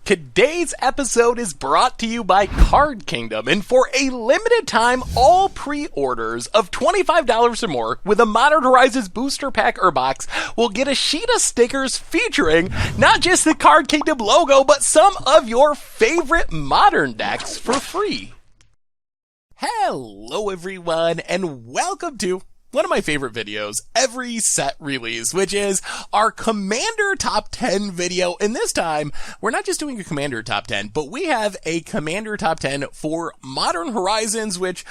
Today's episode is brought to you by Card Kingdom, and for a limited time, all pre-orders of $25 or more with a Modern Horizons booster pack or box will get a sheet of stickers featuring not just the Card Kingdom logo, but some of your favorite Modern decks for free. Hello everyone, and welcome to one of my favorite videos every set release, which is our Commander Top 10 video. And this time, we're not just doing a Commander Top 10, but we have a Commander Top 10 for Modern Horizons, which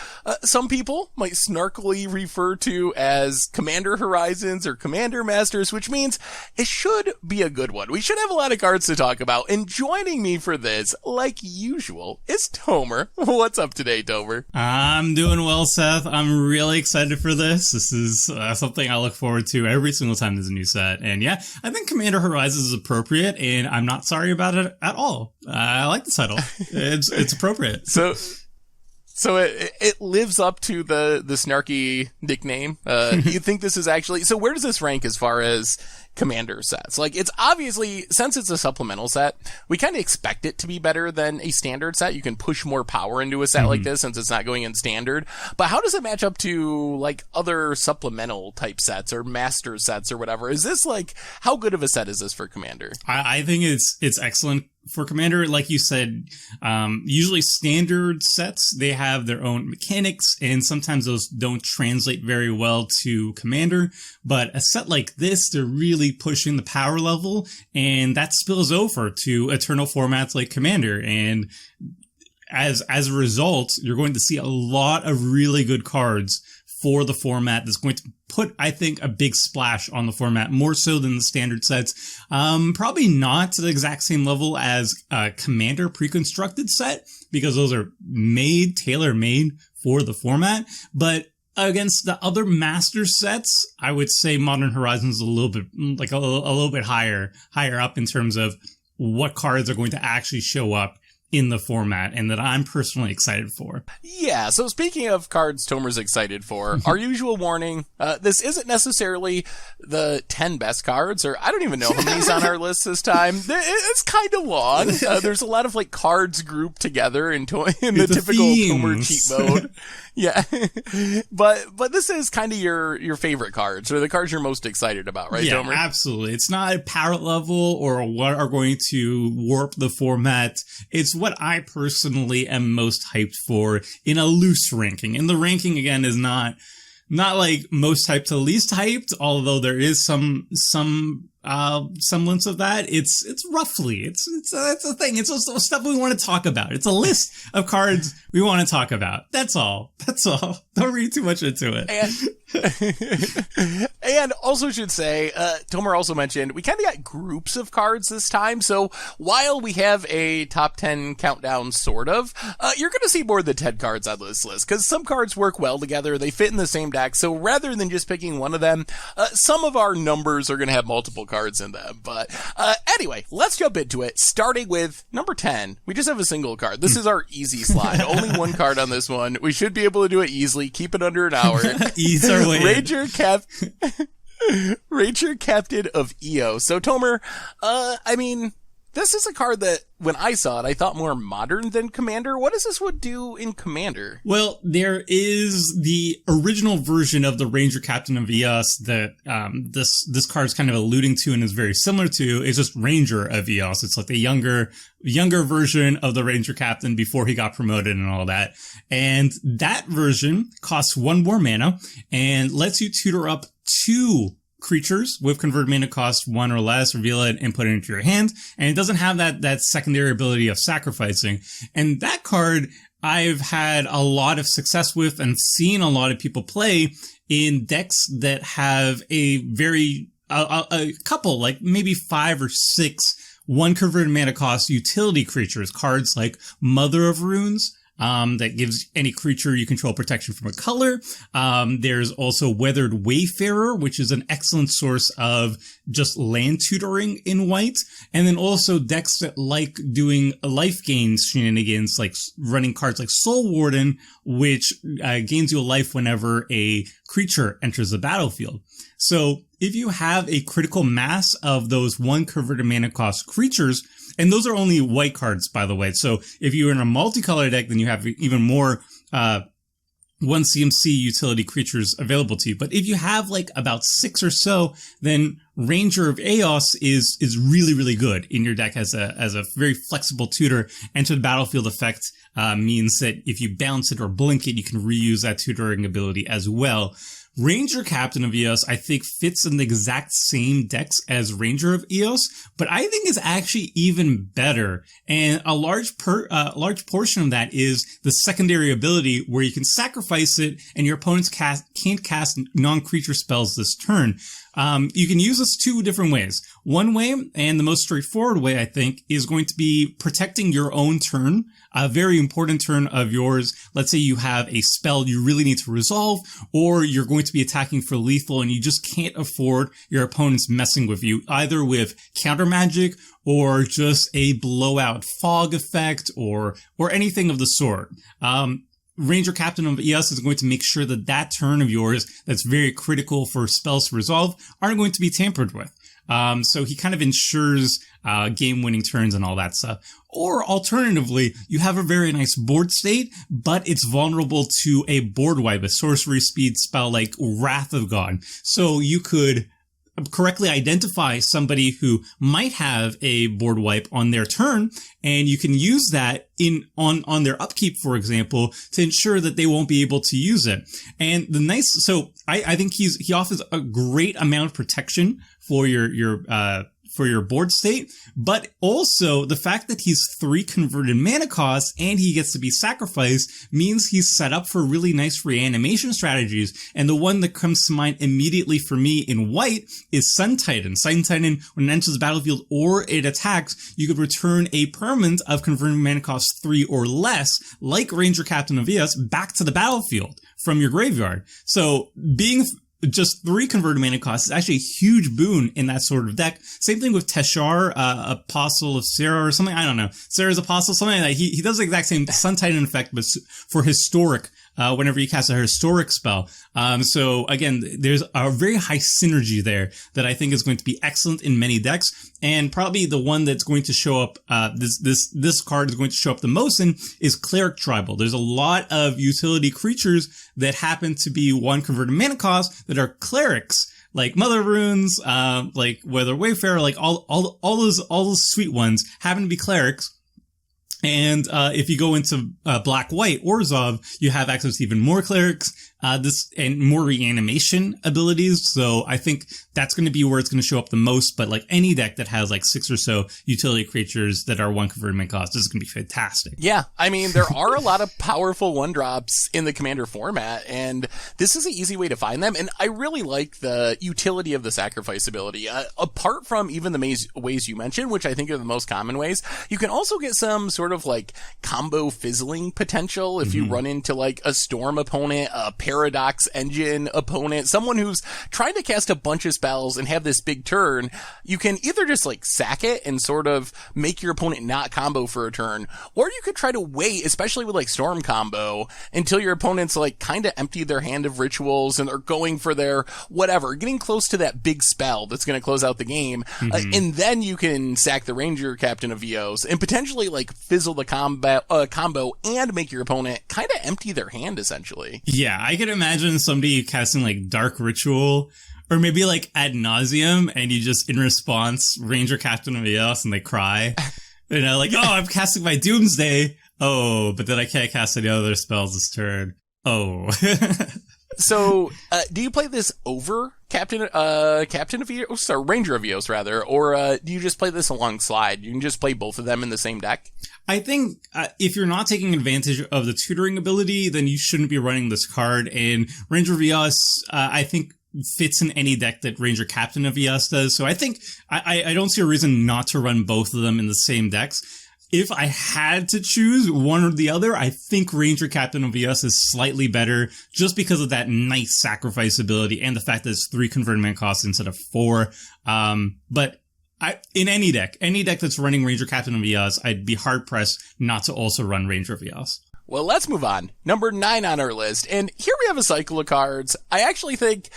some people might snarkily refer to as Commander Horizons or Commander Masters, which means it should be a good one. We should have a lot of cards to talk about. And joining me for this, like usual, is Tomer. What's up today, Tomer? I'm doing well, Seth. I'm really excited for this. This is something I look forward to every single time there's a new set. And yeah, I think Commander Horizons is appropriate, and I'm not sorry about it at all. I like the title. It's appropriate. So it lives up to the snarky nickname. You think this is actually... So where does this rank as far as Commander sets? Like, it's obviously, since it's a supplemental set, we kind of expect it to be better than a standard set. You can push more power into a set like this since it's not going in standard. But how does it match up to, like, other supplemental type sets or master sets or whatever? Is this, like, how good of a set is this for Commander? I think it's excellent for Commander. Like you said, usually standard sets, they have their own mechanics, and sometimes those don't translate very well to Commander. But a set like this, they're really pushing the power level, and that spills over to Eternal formats like Commander. And as a result, you're going to see a lot of really good cards for the format that's going to put, I think, a big splash on the format, more so than the standard sets. Probably not to the exact same level as a Commander pre-constructed set, because those are tailor-made for the format. But against the other master sets, I would say Modern Horizons is a little bit, like a little bit higher up in terms of what cards are going to actually show up in the format, and that I'm personally excited for. Yeah, so speaking of cards Tomer's excited for, our usual warning, this isn't necessarily the 10 best cards, or I don't even know how many's on our list this time. It's kind of long. There's a lot of, like, cards grouped together in the typical Tomer cheat mode. Yeah. But this is kind of your favorite cards, or the cards you're most excited about, right, Tomer? Yeah, absolutely. It's not a power level or what are going to warp the format. It's what I personally am most hyped for in a loose ranking. And the ranking, again, is not like most hyped to least hyped, although there is some semblance of that. It's roughly, it's a thing. It's also stuff we want to talk about. It's a list of cards we want to talk about. That's all. Don't read too much into it. And also should say, Tomer also mentioned, we kind of got groups of cards this time. So while we have a top 10 countdown, sort of, you're going to see more than 10 cards on this list, because some cards work well together. They fit in the same deck. So rather than just picking one of them, some of our numbers are going to have multiple cards in them. But anyway, let's jump into it, starting with number 10. We just have a single card. This is our easy slide. Only one card on this one. We should be able to do it easily. Keep it under an hour. Ease our way. Ranger Captain of Eos. So Tomer, I mean, this is a card that, when I saw it, I thought more modern than Commander. What does this one do in Commander? Well, there is the original version of the Ranger Captain of Eos that this card is kind of alluding to and is very similar to. It's just Ranger of Eos. It's like the younger version of the Ranger Captain before he got promoted and all that. And that version costs 1 more mana and lets you tutor up 2 creatures with converted mana cost 1 or less, reveal it and put it into your hand. And it doesn't have that secondary ability of sacrificing. And that card I've had a lot of success with and seen a lot of people play in decks that have a couple, like maybe 5 or 6 1 converted mana cost utility creatures, cards like Mother of Runes, that gives any creature you control protection from a color. There's also Weathered Wayfarer, which is an excellent source of just land tutoring in white. And then also decks that like doing life gain shenanigans, like running cards like Soul Warden, which gains you a life whenever a creature enters the battlefield. So if you have a critical mass of those 1 converted mana cost creatures, And those are only white cards, by the way. So if you're in a multicolor deck, then you have even more, 1 CMC utility creatures available to you. But if you have like about 6 or so, then Ranger of Aeons is really, really good in your deck as a very flexible tutor. Enter the battlefield effect means that if you bounce it or blink it, you can reuse that tutoring ability as well. Ranger Captain of Eos, I think, fits in the exact same decks as Ranger of Eos, but I think is actually even better. And a large portion of that is the secondary ability where you can sacrifice it and your opponents can't cast non-creature spells this turn. You can use this 2 different ways. One way, and the most straightforward way, I think, is going to be protecting your own turn, a very important turn of yours. Let's say you have a spell you really need to resolve, or you're going to be attacking for lethal and you just can't afford your opponents messing with you, either with counter magic or just a blowout fog effect or anything of the sort. Ranger Captain of Eos is going to make sure that that turn of yours that's very critical for spells to resolve aren't going to be tampered with. So he kind of ensures game-winning turns and all that stuff. Or alternatively, you have a very nice board state, but it's vulnerable to a board wipe, a sorcery speed spell like Wrath of God. So you could correctly identify somebody who might have a board wipe on their turn, and you can use that on their upkeep, for example, to ensure that they won't be able to use it. And I think he offers a great amount of protection for your board state, but also the fact that he's 3 converted mana costs and he gets to be sacrificed means he's set up for really nice reanimation strategies. And the one that comes to mind immediately for me in white is Sun Titan. Sun Titan, when it enters the battlefield or it attacks, you could return a permanent of converted mana cost 3 or less, like Ranger Captain of Eos, back to the battlefield from your graveyard. So being just 3 converted mana costs is actually a huge boon in that sort of deck. Same thing with Teshar, Apostle of Sarah or something. I don't know. Sarah's Apostle, something like that. He does the exact same Sun Titan effect, but for historic, whenever you cast a historic spell. So again, there's a very high synergy there that I think is going to be excellent in many decks. And probably the one that's going to show up, this card is going to show up the most in is Cleric Tribal. There's a lot of utility creatures that happen to be 1 converted mana cost that are clerics, like Mother Runes, like Weather Wayfarer, like all those sweet ones happen to be clerics. And if you go into Black-White or Zov, you have access to even more clerics, and more reanimation abilities. So I think that's going to be where it's going to show up the most. But like any deck that has like 6 or so utility creatures that are 1 converted mana cost, this is going to be fantastic. Yeah, I mean, there are a lot of powerful 1-drops in the Commander format, and this is an easy way to find them. And I really like the utility of the sacrifice ability. Apart from even the ways you mentioned, which I think are the most common ways, you can also get some sort of like combo fizzling potential if you run into like a Storm opponent, a Paradox Engine opponent, someone who's trying to cast a bunch of spells and have this big turn. You can either just like sack it and sort of make your opponent not combo for a turn, or you could try to wait, especially with like Storm combo, until your opponent's like kind of empty their hand of rituals and they're going for their whatever, getting close to that big spell that's going to close out the game. And then you can sack the Ranger Captain of Eos and potentially like fizzle the combo and make your opponent kind of empty their hand, essentially. Yeah, I could imagine somebody casting like Dark Ritual or maybe like Ad Nauseam, and you just in response Ranger Captain of Eos and they cry. You know, like, oh, I'm casting my Doomsday. Oh, but then I can't cast any other spells this turn. Oh. So, do you play this over Captain of Eos, or Ranger of Eos, rather, or do you just play this alongside? You can just play both of them in the same deck? I think if you're not taking advantage of the tutoring ability, then you shouldn't be running this card. And Ranger of Eos, I think, fits in any deck that Ranger Captain of Eos does. So I think I don't see a reason not to run both of them in the same decks. If I had to choose one or the other, I think Ranger Captain of Eos is slightly better just because of that nice sacrifice ability and the fact that it's 3 converted mana costs instead of 4. But in any deck that's running Ranger Captain of Eos, I'd be hard pressed not to also run Ranger of Eos. Well, let's move on. Number 9 on our list. And here we have a cycle of cards. I actually think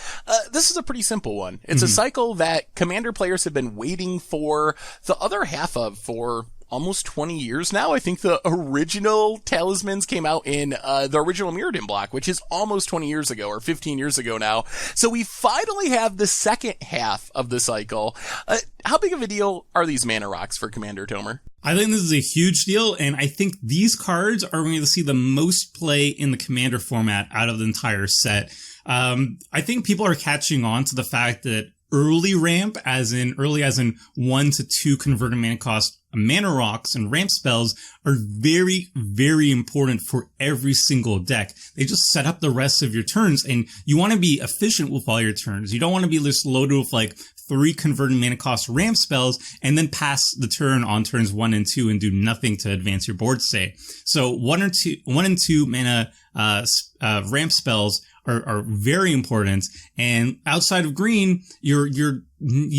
this is a pretty simple one. It's a cycle that Commander players have been waiting for the other half of for almost 20 years now. I think the original Talismans came out in the original Mirrodin block, which is almost 20 years ago or 15 years ago now. So we finally have the second half of the cycle. How big of a deal are these mana rocks for Commander, Tomer? I think this is a huge deal, and I think these cards are going to see the most play in the Commander format out of the entire set. I think people are catching on to the fact that early 1 to 2 converted mana cost mana rocks and ramp spells are very, very important for every single deck. They just set up the rest of your turns, and you want to be efficient with all your turns. You don't want to be just loaded with like 3 converted mana cost ramp spells and then pass the turn on turns 1 and 2 and do nothing to advance your board state. So 1 and 2 mana ramp spells are very important, and outside of green, you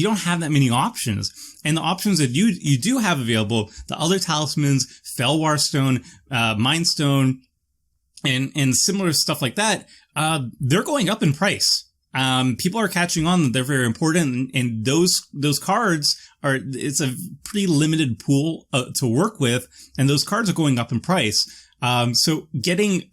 don't have that many options. And the options that you do have available, the other talismans, Felwar Stone, Mind Stone, and similar stuff like that, they're going up in price. People are catching on that they're very important, and those cards it's a pretty limited pool to work with, and those cards are going up in price. So getting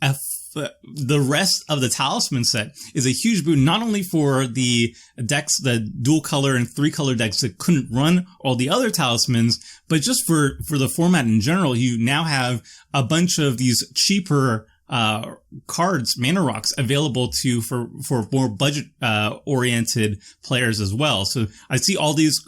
the rest of the talisman set is a huge boon, not only for the decks, the dual color and 3 color decks that couldn't run all the other talismans, but just for the format in general. You now have a bunch of these cheaper cards, mana rocks, available for more budget oriented players as well. So I see all these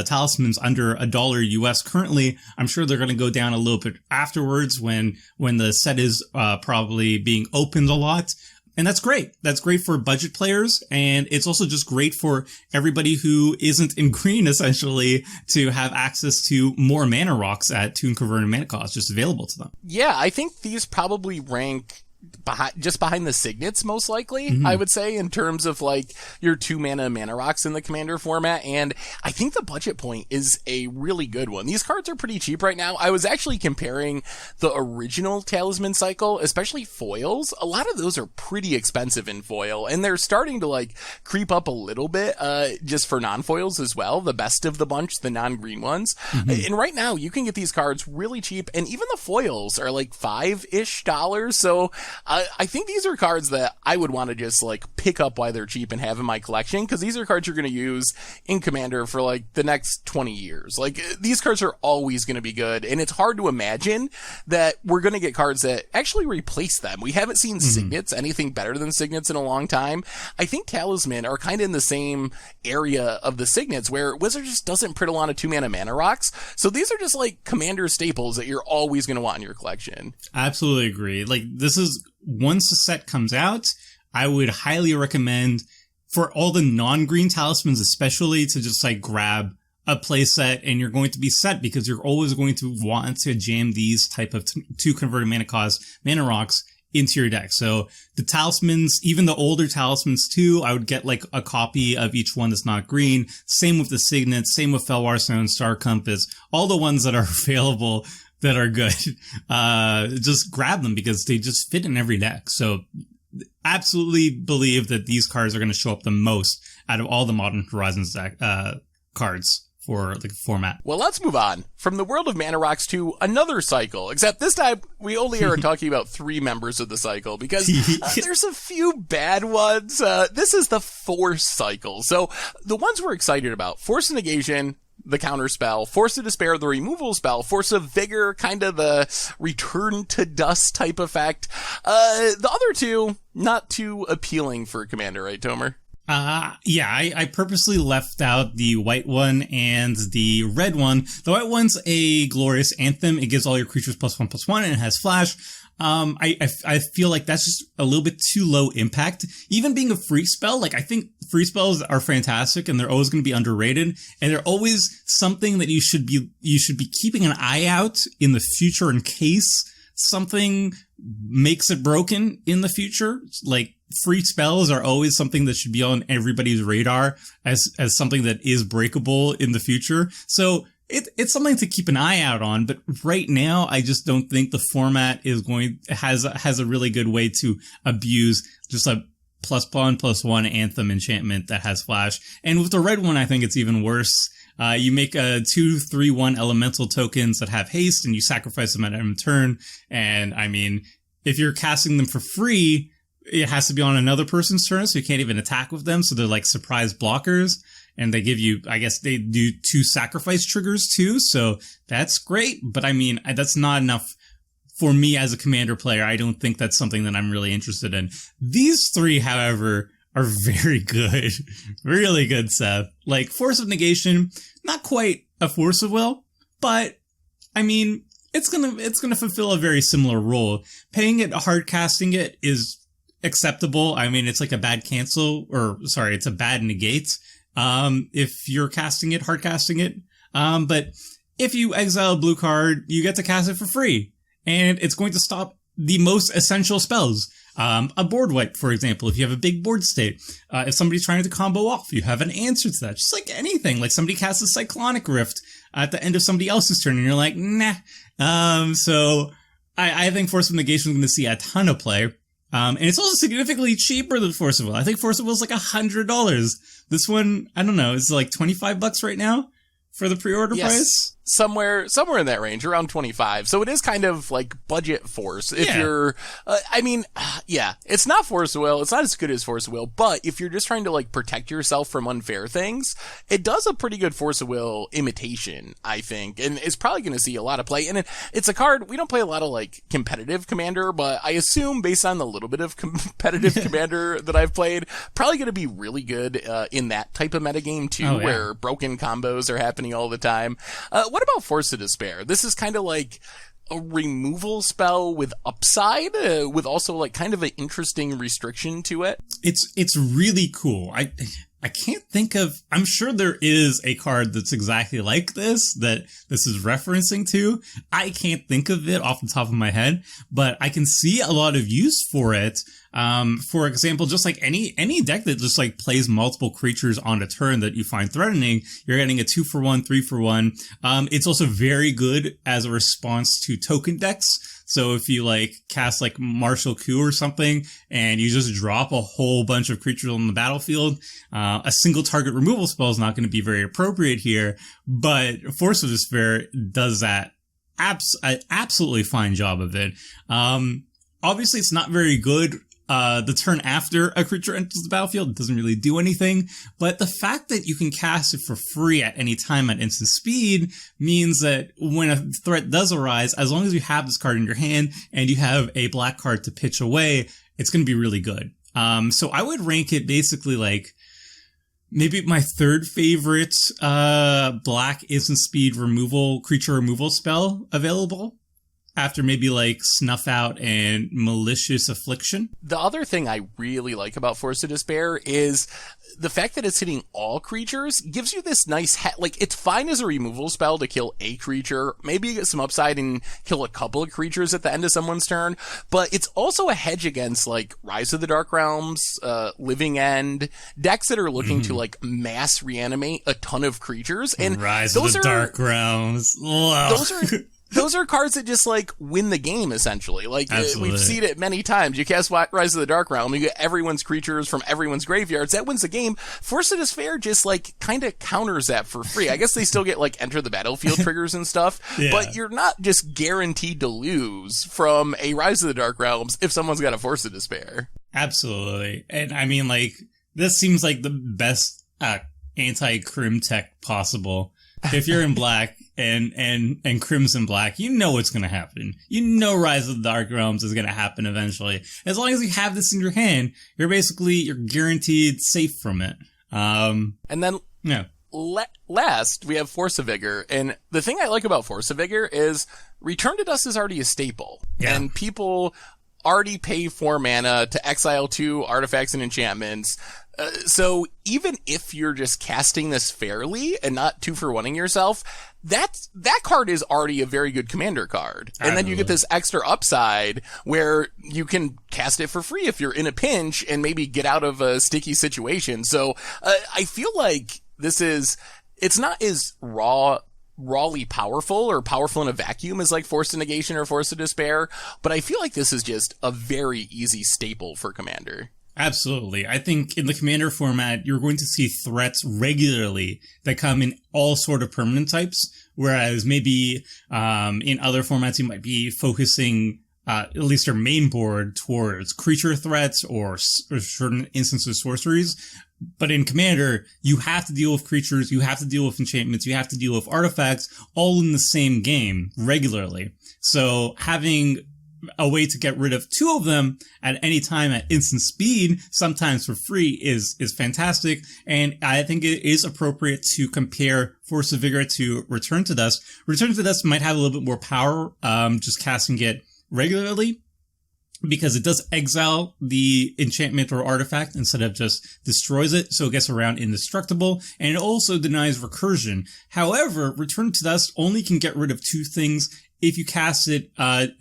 talismans under $1 US currently. I'm sure they're going to go down a little bit afterwards when the set is probably being opened a lot. And that's great. That's great for budget players. And it's also just great for everybody who isn't in green, essentially, to have access to more mana rocks at 2 converted mana cost just available to them. Yeah, I think these probably rank behind the signets, most likely, I would say, in terms of like your 2 mana rocks in the Commander format. And I think the budget point is a really good one. These cards are pretty cheap right now. I was actually comparing the original Talisman cycle, especially foils. A lot of those are pretty expensive in foil, and they're starting to like creep up a little bit just for non-foils as well, the best of the bunch, the non-green ones. And right now you can get these cards really cheap, and even the foils are like $5-ish. So I think these are cards that I would want to just like pick up while they're cheap and have in my collection, because these are cards you're going to use in Commander for like the next 20 years. Like, these cards are always going to be good, and it's hard to imagine that we're going to get cards that actually replace them. We haven't seen Signets, anything better than Signets, in a long time. I think Talisman are kind of in the same area of the Signets, where Wizard just doesn't print a lot of 2 mana rocks. So these are just like Commander staples that you're always going to want in your collection. Absolutely agree. Like, this is, once the set comes out, I would highly recommend for all the non-green talismans especially to just like grab a playset, and you're going to be set, because you're always going to want to jam these type of 2 converted mana cost mana rocks into your deck. So the talismans, even the older talismans too, I would get like a copy of each one that's not green. Same with the Signets, same with Felwar Stone, Star Compass, all the ones that are available that are good. Just grab them, because they just fit in every deck. So absolutely believe that these cards are going to show up the most out of all the Modern Horizons deck, cards for the format. Well, let's move on from the world of mana rocks to another cycle, except this time we only are talking about 3 members of the cycle, because there's a few bad ones. This is the Force cycle. So the ones we're excited about: Force of Negation, the counter spell; Force of Despair, the removal spell; Force of Vigor, kind of the return to dust type effect. The other 2, not too appealing for Commander, right, Tomer? Yeah, I purposely left out the white one and the red one. The white one's a glorious anthem. It gives all your creatures +1/+1, and it has flash. I feel like that's just a little bit too low impact. Even being a free spell, like, I think free spells are fantastic, and they're always going to be underrated, and they're always something that you should be keeping an eye out in the future in case something makes it broken in the future. Like, free spells are always something that should be on everybody's radar as something that is breakable in the future. So it's something to keep an eye out on. But right now, I just don't think the format has a really good way to abuse just a +1/+1 anthem enchantment that has flash. And with the red one, I think it's even worse. You make 2/3/1 elemental tokens that have haste, and you sacrifice them at end turn. And I mean, if you're casting them for free, it has to be on another person's turn, so you can't even attack with them. So they're like surprise blockers. And they give you, I guess they do 2 sacrifice triggers too. So that's great. But I mean, that's not enough for me as a commander player. I don't think that's something that I'm really interested in. These 3, however, are very good. Really good, Seth. Like, Force of Negation, not quite a Force of Will, but I mean, it's gonna fulfill a very similar role. Paying it, hard casting it is acceptable. I mean, it's like a bad cancel, it's a bad negate. If you're casting it, hard casting it. But if you exile a blue card, you get to cast it for free. And it's going to stop the most essential spells. A board wipe, for example, if you have a big board state. If somebody's trying to combo off, you have an answer to that. Just like anything. Like somebody casts a Cyclonic Rift at the end of somebody else's turn, and you're like, nah. So I think Force of Negation is going to see a ton of play. And it's also significantly cheaper than Force of Will. I think Force of Will is like $100. This one, I don't know, it's like $25 right now for the pre-order price. Somewhere in that range, around 25. So it is kind of like budget Force. If you're, it's not Force of Will. It's not as good as Force of Will, but if you're just trying to like protect yourself from unfair things, it does a pretty good Force of Will imitation, I think. And it's probably going to see a lot of play. And it's a card, we don't play a lot of like competitive Commander, but I assume based on the little bit of competitive Commander that I've played, probably going to be really good in that type of metagame too, where broken combos are happening all the time. What about Force of Despair? This is kind of like a removal spell with upside, with also like kind of an interesting restriction to it. It's really cool. I can't think of, I'm sure there is a card that's exactly like this that this is referencing to. I can't think of it off the top of my head, but I can see a lot of use for it. For example, just like any deck that just like plays multiple creatures on a turn that you find threatening, you're getting a 2-for-1, 3-for-1. It's also very good as a response to token decks. So if you like cast like Martial Coup or something and you just drop a whole bunch of creatures on the battlefield, a single target removal spell is not going to be very appropriate here, but Force of Despair does that absolutely fine job of it. Obviously it's not very good the turn after a creature enters the battlefield. It doesn't really do anything, but the fact that you can cast it for free at any time at instant speed means that when a threat does arise, as long as you have this card in your hand and you have a black card to pitch away, it's going to be really good. So I would rank it basically like maybe my third favorite black instant speed creature removal spell available, after maybe like Snuff Out and Malicious Affliction. The other thing I really like about Force of Despair is the fact that it's hitting all creatures gives you this nice, like, it's fine as a removal spell to kill a creature, maybe you get some upside and kill a couple of creatures at the end of someone's turn, but it's also a hedge against, like, Rise of the Dark Realms, Living End, decks that are looking to, like, mass reanimate a ton of creatures, and Rise of the Dark Realms. Those are cards that just, like, win the game, essentially. Like, we've seen it many times. You cast Rise of the Dark Realm, you get everyone's creatures from everyone's graveyards. That wins the game. Force of Despair just, like, kind of counters that for free. I guess they still get, like, enter the battlefield triggers and stuff, but you're not just guaranteed to lose from a Rise of the Dark Realms if someone's got a Force of Despair. Absolutely. And, I mean, like, this seems like the best anti-crim tech possible. If you're in black and Crimson Black, you know what's going to happen. You know Rise of the Dark Realms is going to happen eventually. As long as you have this in your hand, you're guaranteed safe from it. And then last, we have Force of Vigor. And the thing I like about Force of Vigor is Return to Dust is already a staple. Yeah. And people already pay 4 mana to exile 2 artifacts and enchantments. So even if you're just casting this fairly and not 2-for-1ing yourself, that card is already a very good commander card. And then you get this extra upside where you can cast it for free if you're in a pinch and maybe get out of a sticky situation. So I feel like it's not as rawly powerful or powerful in a vacuum as like Force of Negation or Force of Despair, but I feel like this is just a very easy staple for commander. Absolutely. I think in the Commander format, you're going to see threats regularly that come in all sort of permanent types, whereas maybe in other formats, you might be focusing at least your main board towards creature threats or certain instances of sorceries. But in Commander, you have to deal with creatures, you have to deal with enchantments, you have to deal with artifacts, all in the same game regularly. So having a way to get rid of two of them at any time at instant speed, sometimes for free, is fantastic. And I think it is appropriate to compare Force of Vigor to Return to Dust. Return to Dust might have a little bit more power, just casting it regularly, because it does exile the enchantment or artifact instead of just destroys it, so it gets around indestructible, and it also denies recursion. However, Return to Dust only can get rid of two things if you cast it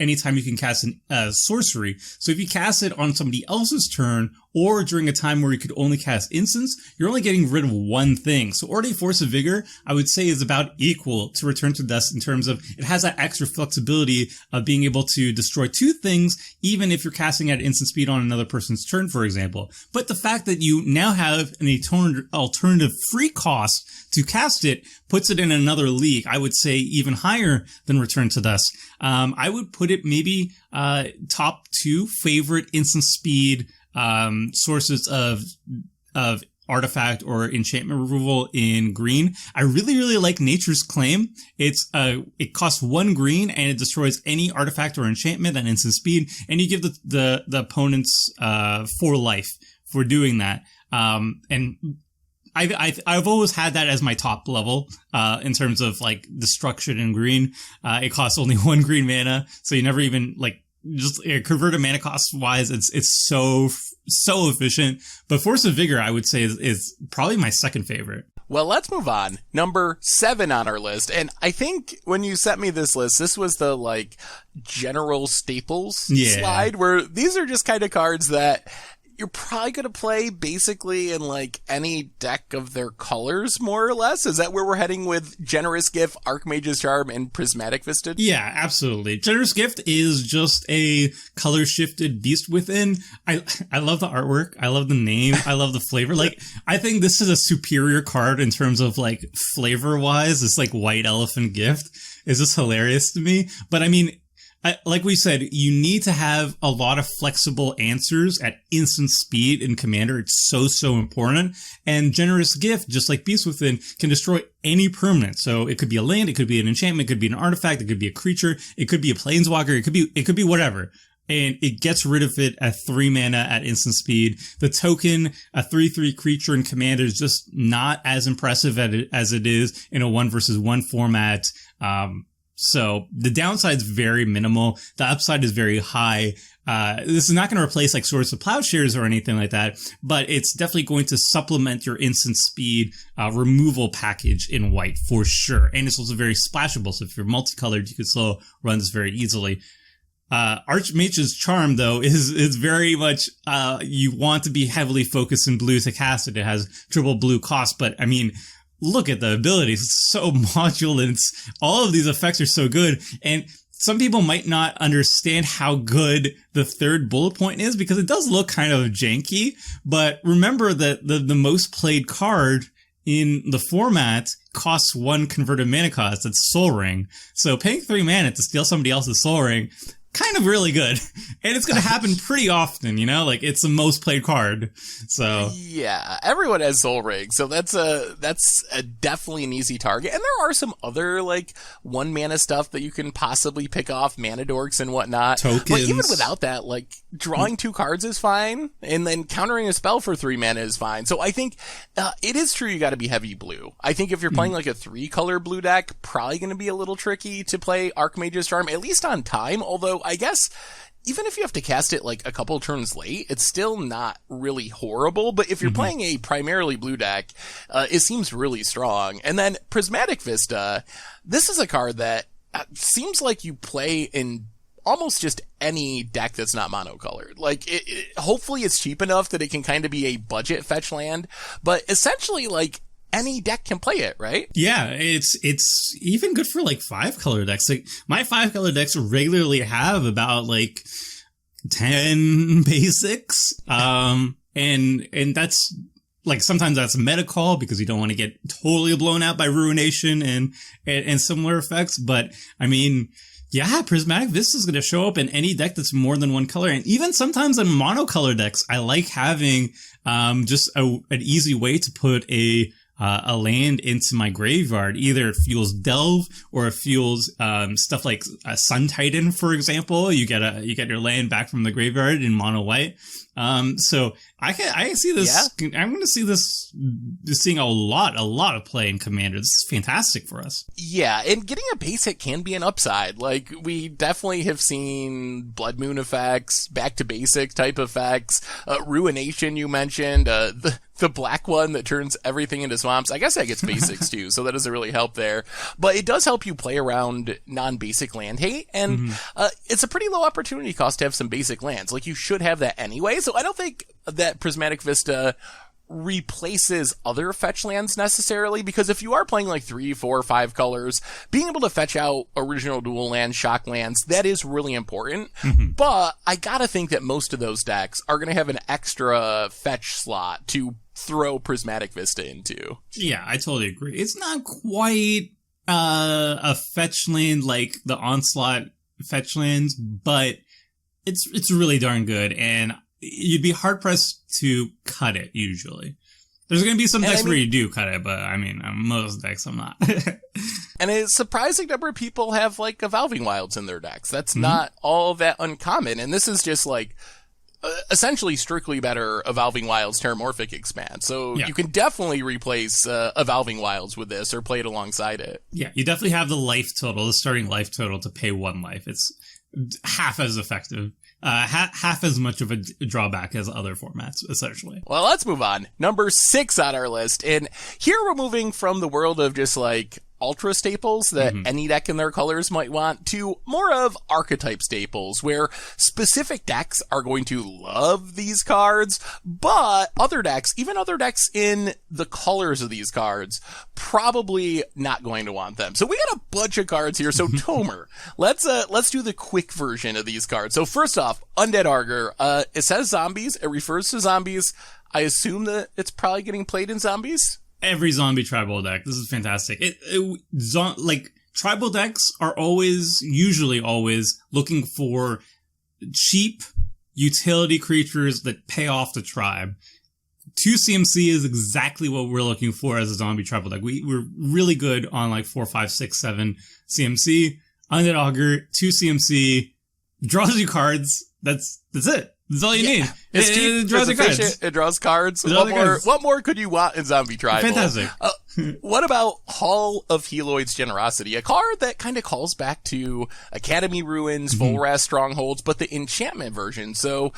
anytime you can cast a sorcery. So if you cast it on somebody else's turn, or during a time where you could only cast instants, you're only getting rid of one thing. So already Force of Vigor, I would say, is about equal to Return to Dust in terms of it has that extra flexibility of being able to destroy two things, even if you're casting at instant speed on another person's turn, for example. But the fact that you now have an alternative free cost to cast it puts it in another league. I would say even higher than Return to Dust. I would put it maybe top 2 favorite instant speed sources of artifact or enchantment removal in green. I really, really like Nature's Claim. It costs 1 green and it destroys any artifact or enchantment at instant speed, and you give the opponents 4 life for doing that. And I've always had that as my top level, in terms of like destruction in green. It costs only 1 green mana, so you never even just converted mana cost wise. It's so efficient. But Force of Vigor, I would say, is probably my second favorite. Well, let's move on. Number 7 on our list. And I think when you sent me this list, this was the general staples slide, where these are just kind of cards that you're probably going to play basically in any deck of their colors, more or less. Is that where we're heading with Generous Gift, Archmage's Charm, and Prismatic Vista? Yeah, absolutely. Generous Gift is just a color shifted beast within. I love the artwork. I love the name. I love the flavor. I think this is a superior card in terms of flavor wise. This White Elephant Gift is just hilarious to me. But I mean, like we said, you need to have a lot of flexible answers at instant speed in Commander. It's so important. And Generous Gift, just like Beast Within, can destroy any permanent. So it could be a land, it could be an enchantment, it could be an artifact, it could be a creature, it could be a planeswalker, it could be whatever. And it gets rid of it at 3 mana at instant speed. The token, a 3/3 creature in Commander, is just not as impressive as it is in a 1-versus-1 format. So the downside is very minimal. The upside is very high. This is not going to replace Swords of Plowshares or anything like that, but it's definitely going to supplement your instant speed removal package in white for sure. And it's also very splashable. So if you're multicolored, you can slow run this very easily. Archmage's Charm, though, is very much, you want to be heavily focused in blue to cast it. It has triple blue cost, but I mean, look at the abilities. It's so modular. All of these effects are so good. And some people might not understand how good the third bullet point is because it does look kind of janky. But remember that the most played card in the format costs 1 converted mana cost. That's Soul Ring. So paying 3 mana to steal somebody else's Soul Ring, kind of really good. And it's going to happen pretty often, it's the most played card. So yeah, everyone has Soul Ring, so that's a definitely an easy target. And there are some other 1 mana stuff that you can possibly pick off, mana dorks and whatnot. Tokens. But even without that, drawing 2 cards is fine, and then countering a spell for 3 mana is fine. So I think it is true you got to be heavy blue. I think if you're playing a 3-color blue deck, probably going to be a little tricky to play Archmage's Charm, at least on time. Although I guess even if you have to cast it a couple turns late, it's still not really horrible. But if you're playing a primarily blue deck, it seems really strong. And then Prismatic Vista, this is a card that seems like you play in almost just any deck that's not monocolored. Hopefully it's cheap enough that it can kind of be a budget fetch land, but essentially any deck can play it, right? Yeah, it's even good for 5-color decks. My 5-color decks regularly have about 10 basics. And And that's like, sometimes that's a meta call because you don't want to get totally blown out by Ruination and similar effects. But I mean, yeah, Prismatic Vista is going to show up in any deck that's more than one color. And even sometimes in monocolor decks, I like having just an easy way to put a land into my graveyard. Either it fuels Delve or it fuels stuff like Sun Titan, for example. You get your land back from the graveyard in mono white. So I can see this. Yeah. I'm going to see this seeing a lot of play in Commander. This is fantastic for us. Yeah, and getting a basic can be an upside. Like, we definitely have seen Blood Moon effects, back to basic type effects, Ruination you mentioned, the black one that turns everything into swamps. I guess that gets basics too, so that doesn't really help there. But it does help you play around non-basic land hate, and it's a pretty low opportunity cost to have some basic lands. Like, you should have that anyway, so I don't think that Prismatic Vista replaces other fetch lands necessarily, because if you are playing like 3, 4, 5 colors, being able to fetch out original dual land, shock lands, that is really important. But I gotta think that most of those decks are gonna have an extra fetch slot to throw Prismatic Vista into. Yeah, I totally agree. It's not quite a fetch land like the Onslaught fetch lands, but it's really darn good, and you'd be hard-pressed to cut it, usually. There's going to be some decks where you do cut it, but I mean, most decks I'm not. And a surprising number of people have, like, Evolving Wilds in their decks. That's not all that uncommon, and this is just, like, essentially strictly better Evolving Wilds Terramorphic Expand. So you can definitely replace Evolving Wilds with this, or play it alongside it. Yeah, you definitely have the life total, the starting life total to pay 1 life. It's half as effective. Half as much of a drawback as other formats, essentially. Well, let's move on. Number 6 on our list. And here we're moving from the world of just like ultra staples that any deck in their colors might want to more of archetype staples, where specific decks are going to love these cards, but other decks, even other decks in the colors of these cards, probably not going to want them. So we got a bunch of cards here. So Tomer, let's do the quick version of these cards. So first off, Undead Augur. It says zombies. It refers to zombies. I assume that it's probably getting played in zombies. Every zombie tribal deck. This is fantastic. Like, tribal decks are usually always looking for cheap utility creatures that pay off the tribe. 2 CMC is exactly what we're looking for as a zombie tribal deck. We're really good on like 4, 5, 6, 7 CMC. Undead Augur, 2 CMC, draws you cards. That's it. That's all you need. It draws cards. It draws cards. What more could you want in Zombie Tribal? Fantastic. What about Hall of Heloid's Generosity? A card that kind of calls back to Academy Ruins, Full Wrath Strongholds, but the enchantment version. So,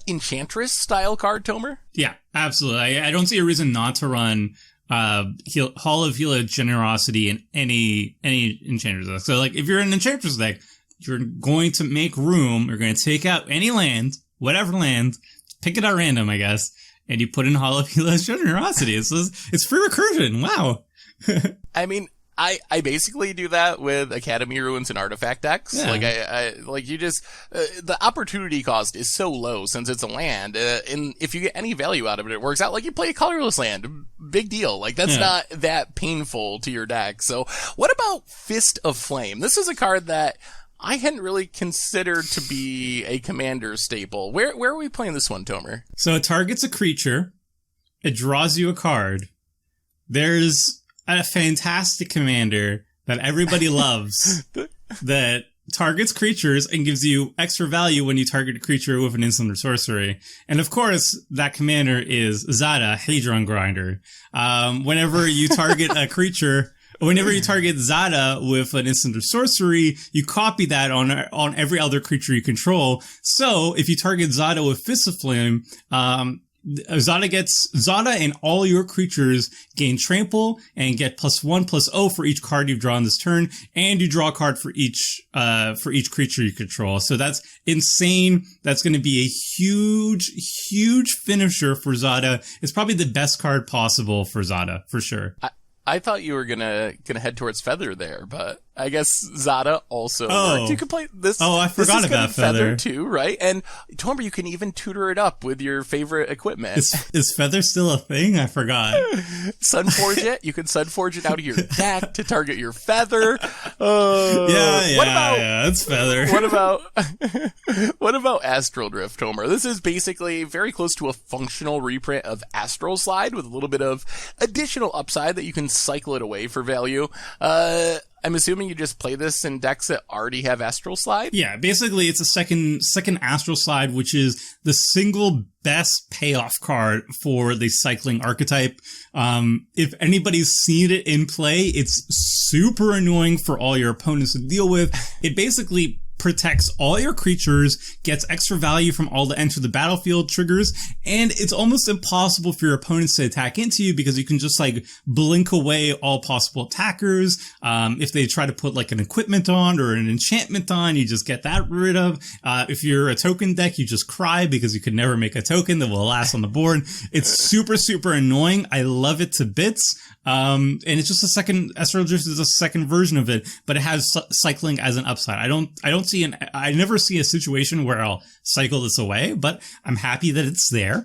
Enchantress style card, Tomer? Yeah, absolutely. I don't see a reason not to run Hall of Heloid's Generosity in any Enchantress deck. So, like, if you're an Enchantress deck, you're going to make room. You're going to take out any land, whatever land, pick it at random, I guess, and you put in Hall of Heloid's Generosity. It's free recursion. Wow. I mean, I basically do that with Academy Ruins and Artifact decks. Yeah. Like, the opportunity cost is so low since it's a land, and if you get any value out of it, it works out. Like, you play a colorless land. Big deal. Like, that's not that painful to your deck. So, what about Fist of Flame? This is a card that I hadn't really considered to be a commander staple. Where are we playing this one, Tomer? So it targets a creature. It draws you a card. There's a fantastic commander that everybody loves that targets creatures and gives you extra value when you target a creature with an instant or sorcery. And of course, that commander is Zada, Hadron Grinder. Whenever you target a creature... Whenever you target Zada with an instant or sorcery, you copy that on every other creature you control. So if you target Zada with Fist of Flame, Zada and all your creatures gain trample and get +1/+0 for each card you've drawn this turn, and you draw a card for each creature you control. So that's insane. That's going to be a huge finisher for Zada. It's probably the best card possible for Zada, for sure. I thought you were gonna head towards Feather there, but I guess Zada also worked. You can play this. Oh, I forgot about Feather too, right? And Tomber, you can even tutor it up with your favorite equipment. Is Feather still a thing? I forgot. Sunforge it. You can Sunforge it out of your deck to target your Feather. It's Feather. What about Astral Drift, Tomber? This is basically very close to a functional reprint of Astral Slide with a little bit of additional upside that you can cycle it away for value. I'm assuming you just play this in decks that already have Astral Slide? Yeah, basically it's a second Astral Slide, which is the single best payoff card for the cycling archetype. If anybody's seen it in play, it's super annoying for all your opponents to deal with. It basically protects all your creatures, gets extra value from all the enter the battlefield triggers, and it's almost impossible for your opponents to attack into you because you can just like blink away all possible attackers. If they try to put like an equipment on or an enchantment on, you just get that rid of. If you're a token deck, you just cry because you could never make a token that will last on the board. It's super, super annoying. I love it to bits. And it's just a second, Astral Drift is a second version of it, but it has cycling as an upside. I never see a situation where I'll cycle this away, but I'm happy that it's there.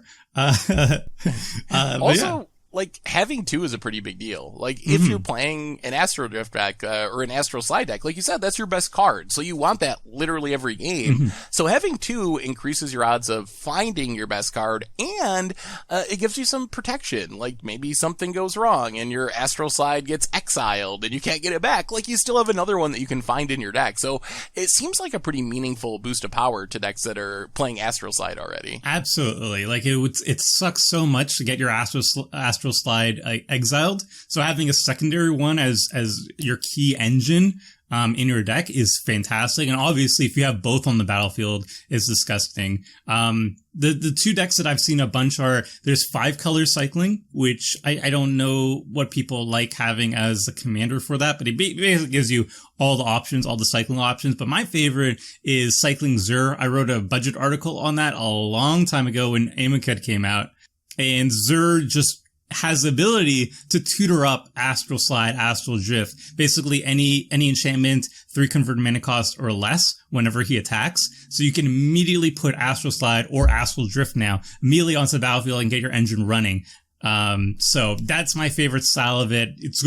Also, like, having 2 is a pretty big deal. Like, if you're playing an Astral Drift deck, or an Astral Slide deck, like you said, that's your best card. So you want that literally every game. So having 2 increases your odds of finding your best card, and it gives you some protection. Like, maybe something goes wrong and your Astral Slide gets exiled and you can't get it back. Like, you still have another one that you can find in your deck. So it seems like a pretty meaningful boost of power to decks that are playing Astral Slide already. Absolutely. Like, it sucks so much to get your Astral Slide exiled. So having a secondary one as your key engine in your deck is fantastic. And obviously, if you have both on the battlefield, it's disgusting. The 2 decks that I've seen a bunch are, there's 5 color cycling, which I don't know what people like having as a commander for that, but it basically gives you all the options, all the cycling options. But my favorite is cycling Zur. I wrote a budget article on that a long time ago when Amonkhet came out, and Zur just has the ability to tutor up Astral Slide, Astral Drift, basically any enchantment, 3 converted mana cost or less whenever he attacks. So you can immediately put Astral Slide or Astral Drift now immediately onto the battlefield and get your engine running. So that's my favorite style of it. It's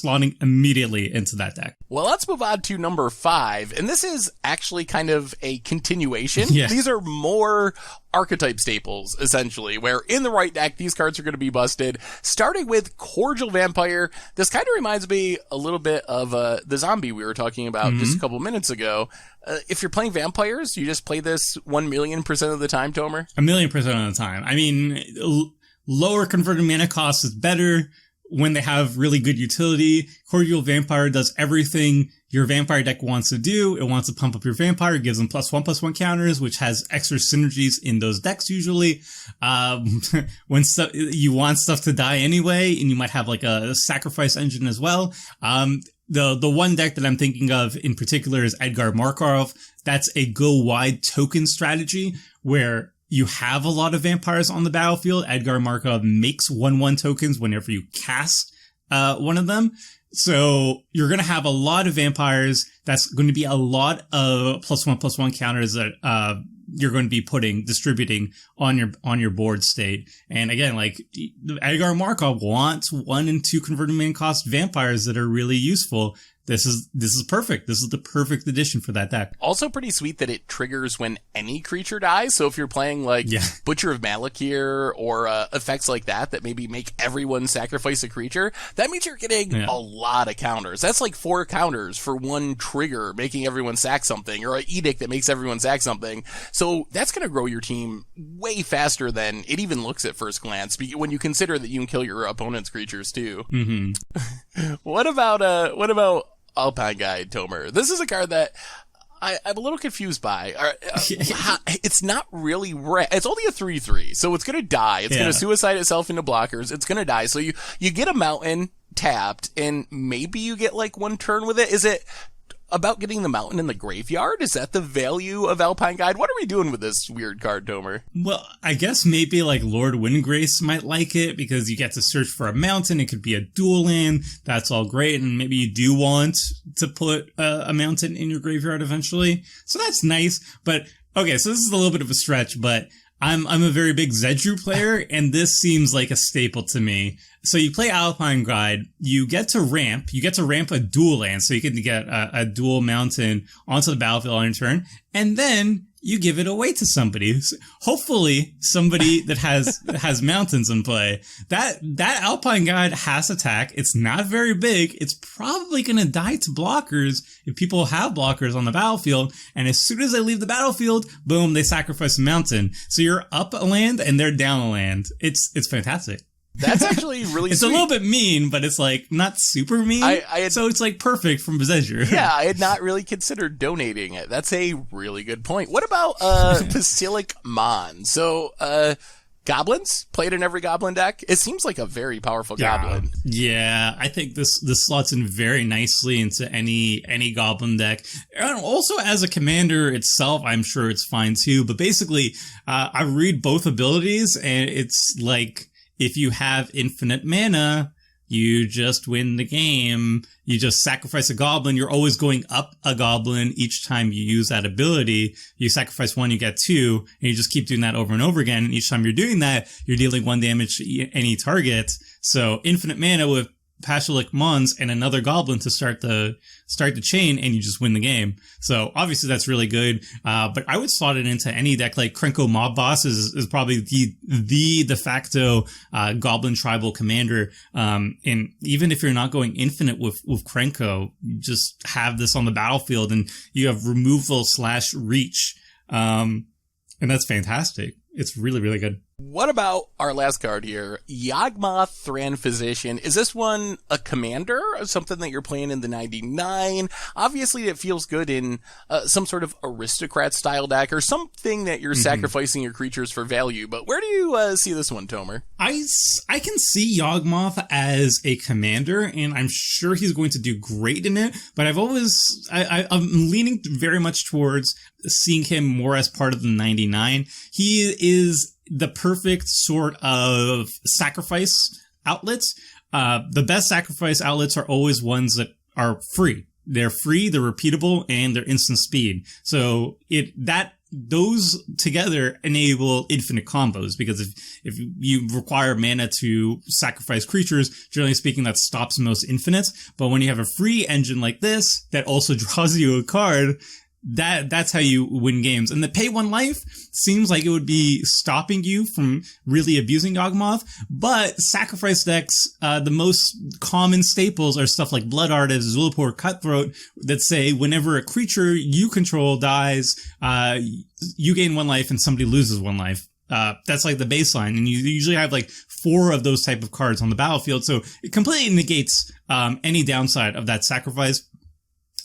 slotting immediately into that deck. Well, let's move on to number 5. And this is actually kind of a continuation. Yeah. These are more archetype staples, essentially, where in the right deck, these cards are going to be busted. Starting with Cordial Vampire. This kind of reminds me a little bit of the zombie we were talking about just a couple minutes ago. If you're playing vampires, you just play this 1,000,000% of the time, Tomer? 1,000,000% of the time. I mean, lower converted mana cost is better when they have really good utility. Cordial Vampire does everything your vampire deck wants to do. It wants to pump up your vampire, gives them +1/+1 counters, which has extra synergies in those decks usually. When you want stuff to die anyway, and you might have like a sacrifice engine as well. The one deck that I'm thinking of in particular is Edgar Markov. That's a go wide token strategy where you have a lot of vampires on the battlefield. Edgar Markov makes 1/1 tokens whenever you cast one of them. So you're going to have a lot of vampires. That's going to be a lot of +1/+1 counters that you're going to be distributing on your board state. And again, like Edgar Markov wants 1 and 2 converted mana cost vampires that are really useful. This is perfect. This is the perfect addition for that deck. Also pretty sweet that it triggers when any creature dies. So if you're playing like Butcher of Malakir or effects like that maybe make everyone sacrifice a creature, that means you're getting a lot of counters. That's like 4 counters for 1 trigger making everyone sack something, or an edict that makes everyone sack something. So that's going to grow your team way faster than it even looks at first glance, when you consider that you can kill your opponent's creatures too. What about Alpine Guide, Tomer? This is a card that I'm a little confused by. It's not really red. It's only a 3/3, so it's going to die. It's going to suicide itself into blockers. It's going to die. So you get a mountain tapped, and maybe you get like 1 turn with it. about getting the mountain in the graveyard? Is that the value of Alpine Guide? What are we doing with this weird card, Tomer? Well, I guess maybe like Lord Windgrace might like it because you get to search for a mountain. It could be a dual land. That's all great. And maybe you do want to put a mountain in your graveyard eventually. So that's nice. But okay, so this is a little bit of a stretch, but I'm a very big Zedru player, and this seems like a staple to me. So you play Alpine Guide, you get to ramp a dual land, so you can get a dual mountain onto the battlefield on your turn, and then you give it away to somebody. Hopefully somebody that has mountains in play. That Alpine Guide has attack. It's not very big. It's probably going to die to blockers if people have blockers on the battlefield. And as soon as they leave the battlefield, boom, they sacrifice a mountain. So you're up a land and they're down a land. It's fantastic. That's actually really It's sweet. a little bit mean, but it's like not super mean. So it's like perfect from Zedru. Yeah, I had not really considered donating it. That's a really good point. What about Basilic Mon? So goblins played in every goblin deck. It seems like a very powerful goblin. Yeah, I think this slots in very nicely into any goblin deck. And also as a commander itself, I'm sure it's fine too. But basically, I read both abilities, and it's like, if you have infinite mana, you just win the game. You just sacrifice a goblin. You're always going up a goblin each time you use that ability. You sacrifice one, you get two, and you just keep doing that over and over again. And each time you're doing that, you're dealing 1 damage to any target. So infinite mana with Basilic Mons and another goblin to start the chain, and you just win the game. So obviously that's really good. But I would slot it into any deck. Like Krenko Mob Boss is probably the de facto goblin tribal commander. And even if you're not going infinite with Krenko, you just have this on the battlefield and you have removal / reach. And that's fantastic. It's really, really good. What about our last card here? Yawgmoth Thran Physician. Is this one a commander? Something that you're playing in the 99? Obviously, it feels good in some sort of aristocrat style deck or something that you're sacrificing your creatures for value. But where do you see this one, Tomer? I can see Yawgmoth as a commander, and I'm sure he's going to do great in it. But I'm leaning very much towards seeing him more as part of the 99. He is the perfect sort of sacrifice outlets. The best sacrifice outlets are always ones that are free. They're free, they're repeatable, and they're instant speed. So those together enable infinite combos, because if you require mana to sacrifice creatures, generally speaking, that stops most infinites. But when you have a free engine like this that also draws you a card, that's how you win games. And the pay 1 life seems like it would be stopping you from really abusing Yawgmoth, but sacrifice decks, the most common staples are stuff like Blood Artist, Zulapur, Cutthroat, that say whenever a creature you control dies, you gain 1 life and somebody loses 1 life. That's like the baseline, and you usually have like 4 of those type of cards on the battlefield, so it completely negates any downside of that sacrifice.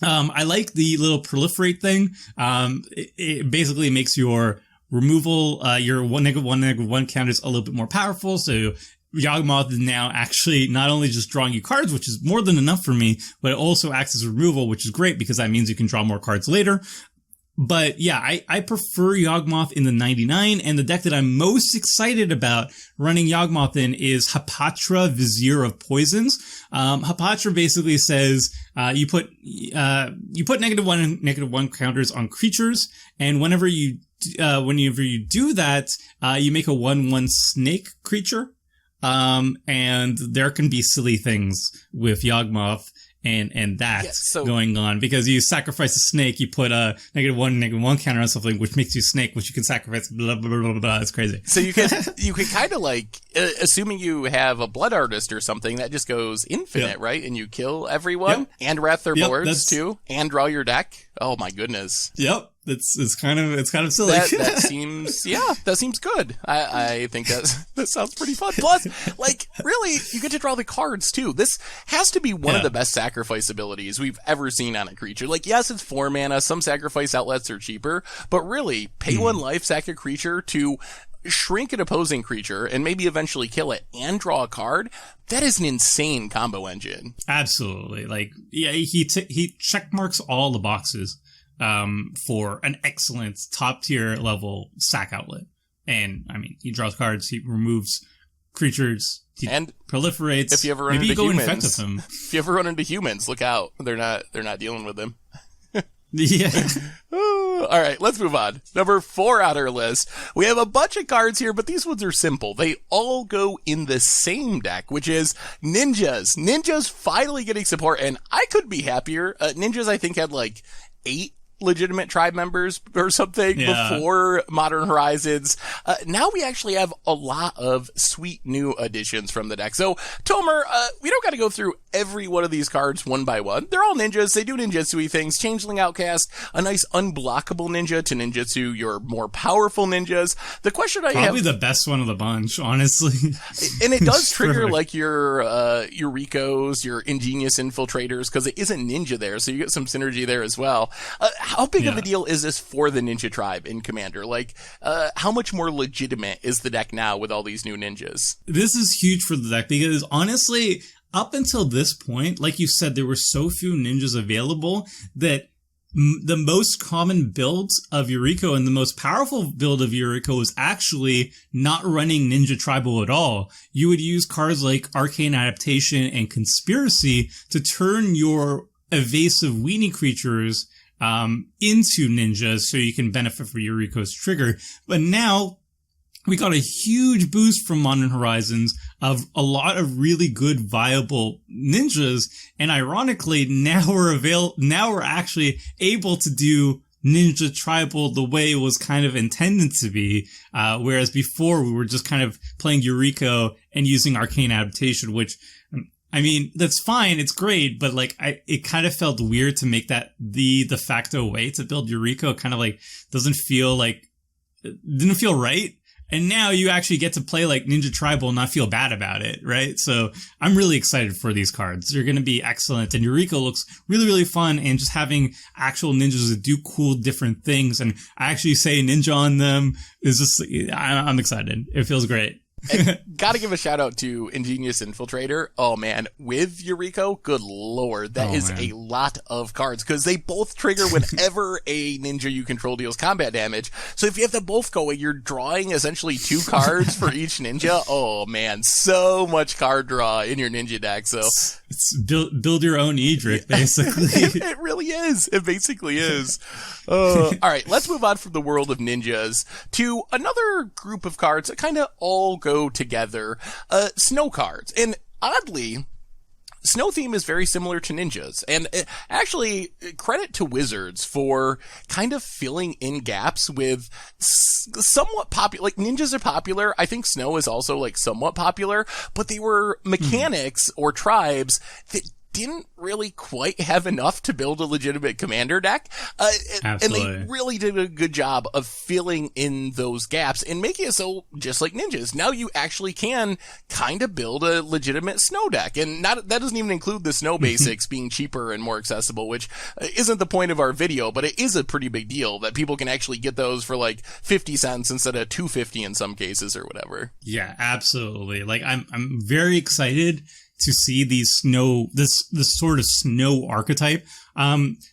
I like the little proliferate thing. It basically makes your removal, your -1/-1 counters a little bit more powerful. So Yawgmoth is now actually not only just drawing you cards, which is more than enough for me, but it also acts as removal, which is great because that means you can draw more cards later. But yeah, I prefer Yawgmoth in the 99, and the deck that I'm most excited about running Yawgmoth in is Hapatra, Vizier of Poisons. Hapatra basically says you put -1 and -1 counters on creatures, and whenever you do that, you make a 1/1 snake creature. And there can be silly things with Yawgmoth and that going on, because you sacrifice a snake, you put a -1/-1 counter on something, which makes you snake, which you can sacrifice, blah, blah, blah, blah, blah. It's crazy. So you can kind of like, assuming you have a Blood Artist or something, that just goes infinite, right? And you kill everyone, and wrath their boards too, and draw your deck. Oh my goodness. Yep. It's kind of silly. That seems good. I think that sounds pretty fun. Plus, like, really, you get to draw the cards too. This has to be one of the best sacrifice abilities we've ever seen on a creature. Like, yes, it's 4 mana. Some sacrifice outlets are cheaper, but really, pay 1 life, sack a creature to shrink an opposing creature and maybe eventually kill it and draw a card, that is an insane combo engine. Absolutely. Like, yeah, he check marks all the boxes for an excellent top tier level sack outlet. And I mean, he draws cards, he removes creatures, he proliferates. If you ever run maybe into you go humans, infect with him. If you ever run into humans, look out. They're not dealing with him. Yeah. All right, let's move on. Number 4 on our list. We have a bunch of cards here, but these ones are simple. They all go in the same deck, which is ninjas. Ninjas finally getting support, and I couldn't be happier. Ninjas, I think, had like 8 legitimate tribe members or something before Modern Horizons. Now we actually have a lot of sweet new additions from the deck. So, Tomer, we don't got to go through every one of these cards one by one. They're all ninjas. They do ninjutsu-y things. Changeling Outcast, a nice unblockable ninja to ninjutsu your more powerful ninjas. The question I have... Probably the best one of the bunch, honestly. And it does trigger like your Ricos, your Ingenious Infiltrators, because it isn't ninja there, so you get some synergy there as well. How big of a deal is this for the ninja tribe in Commander? Like, how much more legitimate is the deck now with all these new ninjas? This is huge for the deck because, honestly, up until this point, like you said, there were so few ninjas available that the most common builds of Yuriko and the most powerful build of Yuriko was actually not running Ninja Tribal at all. You would use cards like Arcane Adaptation and Conspiracy to turn your evasive weenie creatures into ninjas so you can benefit from Yuriko's trigger. But now we got a huge boost from Modern Horizons of a lot of really good viable ninjas, and ironically now we're actually able to do Ninja Tribal the way it was kind of intended to be, whereas before we were just kind of playing Yuriko and using Arcane Adaptation, which, I mean, that's fine, it's great, but like it kind of felt weird to make that the de facto way to build Yuriko. Kind of like didn't feel right. And now you actually get to play like Ninja Tribal and not feel bad about it, right? So I'm really excited for these cards. They're going to be excellent. And Yuriko looks really, really fun. And just having actual ninjas that do cool, different things and actually say ninja on them is just, I'm excited. It feels great. Gotta give a shout out to Ingenious Infiltrator. Oh man, with Yuriko, good lord, that is a lot of cards because they both trigger whenever a ninja you control deals combat damage. So if you have them both going, you're drawing essentially 2 cards for each ninja. Oh man, so much card draw in your ninja deck. So it's build your own Edric, basically. It really is. It basically is. All right, let's move on from the world of ninjas to another group of cards that kind of all go together. Snow cards. And oddly, Snow theme is very similar to ninjas. And actually, credit to Wizards for kind of filling in gaps with somewhat popular, like ninjas are popular. I think Snow is also like somewhat popular, but they were mechanics or tribes that didn't really quite have enough to build a legitimate commander deck. And they really did a good job of filling in those gaps and making it so, just like ninjas, now you actually can kind of build a legitimate Snow deck. And that doesn't even include the Snow basics being cheaper and more accessible, which isn't the point of our video, but it is a pretty big deal that people can actually get those for like 50 cents instead of $2.50 in some cases or whatever. Yeah, absolutely. Like I'm very excited to see this sort of Snow archetype.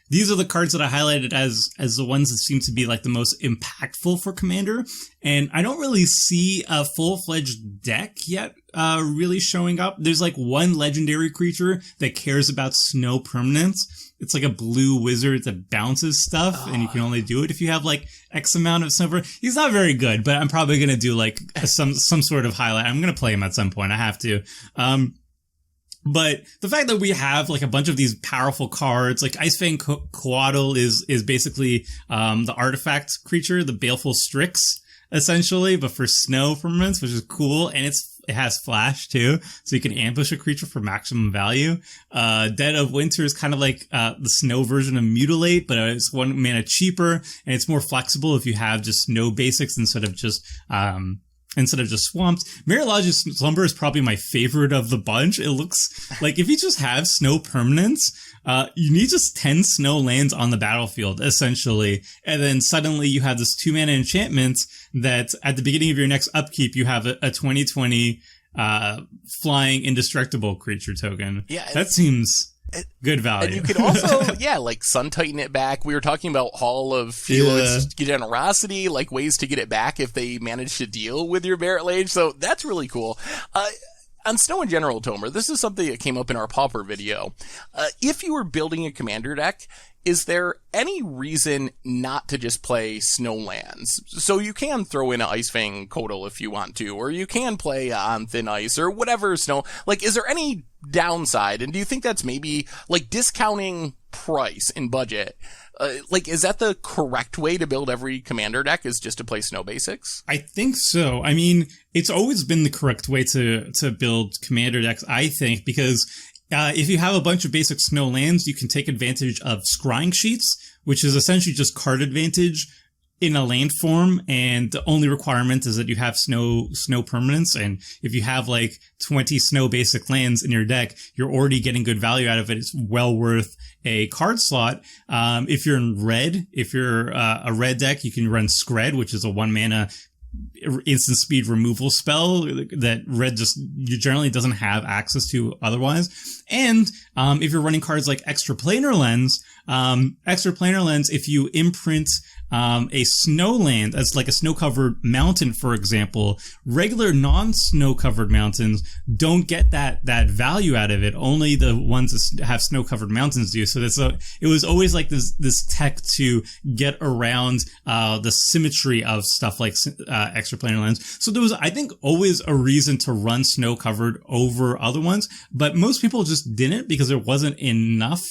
These are the cards that I highlighted as the ones that seem to be like the most impactful for Commander. And I don't really see a full-fledged deck yet, really showing up. There's like one legendary creature that cares about Snow permanence. It's like a blue wizard that bounces stuff, and you can only do it if you have like X amount of Snow. He's not very good, but I'm probably going to do like some sort of highlight. I'm going to play him at some point. I have to. But the fact that we have like a bunch of these powerful cards, like Icefang Coatl is basically the artifact creature, the Baleful Strix, essentially, but for Snow permanence, which is cool, and it has flash too, so you can ambush a creature for maximum value. Dead of Winter is kind of like the Snow version of Mutilate, but it's 1 mana cheaper, and it's more flexible if you have just Snow basics instead of just instead of just swamped. Mirrologic Slumber is probably my favorite of the bunch. It looks like if you just have snow permanents, you need just 10 snow lands on the battlefield, essentially. And then suddenly you have this 2-mana enchantment that at the beginning of your next upkeep, you have a 2020 flying indestructible creature token. Yeah, that seems good value. And you could also, like Sun Titan it back. We were talking about Hall of Felix Generosity, like ways to get it back if they manage to deal with your Barret Lage. So that's really cool. On Snow in general, Tomer, this is something that came up in our Pauper video. If you were building a commander deck, is there any reason not to just play snow lands? So you can throw in an Icefang Kotal if you want to, or you can play on Thin Ice, or whatever snow. Like, is there any downside? And do you think that's maybe, like, discounting price and budget? Is that the correct way to build every commander deck, is just to play snow basics? I think so. I mean, it's always been the correct way to build commander decks, I think, because if you have a bunch of basic snow lands, you can take advantage of scrying sheets, which is essentially just card advantage in a land form, and the only requirement is that you have snow permanents. And if you have like 20 snow basic lands in your deck, you're already getting good value out of it. It's well worth a card slot. If you're in red, if you're a red deck, you can run Scred, which is a 1-mana instant speed removal spell that red just generally doesn't have access to otherwise. And if you're running cards like Extraplanar Lens, if you imprint a snowland as like a snow-covered mountain, for example, regular non-snow-covered mountains don't get that value out of it. Only the ones that have snow-covered mountains do. So it was always like this tech to get around the symmetry of stuff like Extraplanar Lens. So there was, I think, always a reason to run snow-covered over other ones, but most people just didn't because there wasn't enough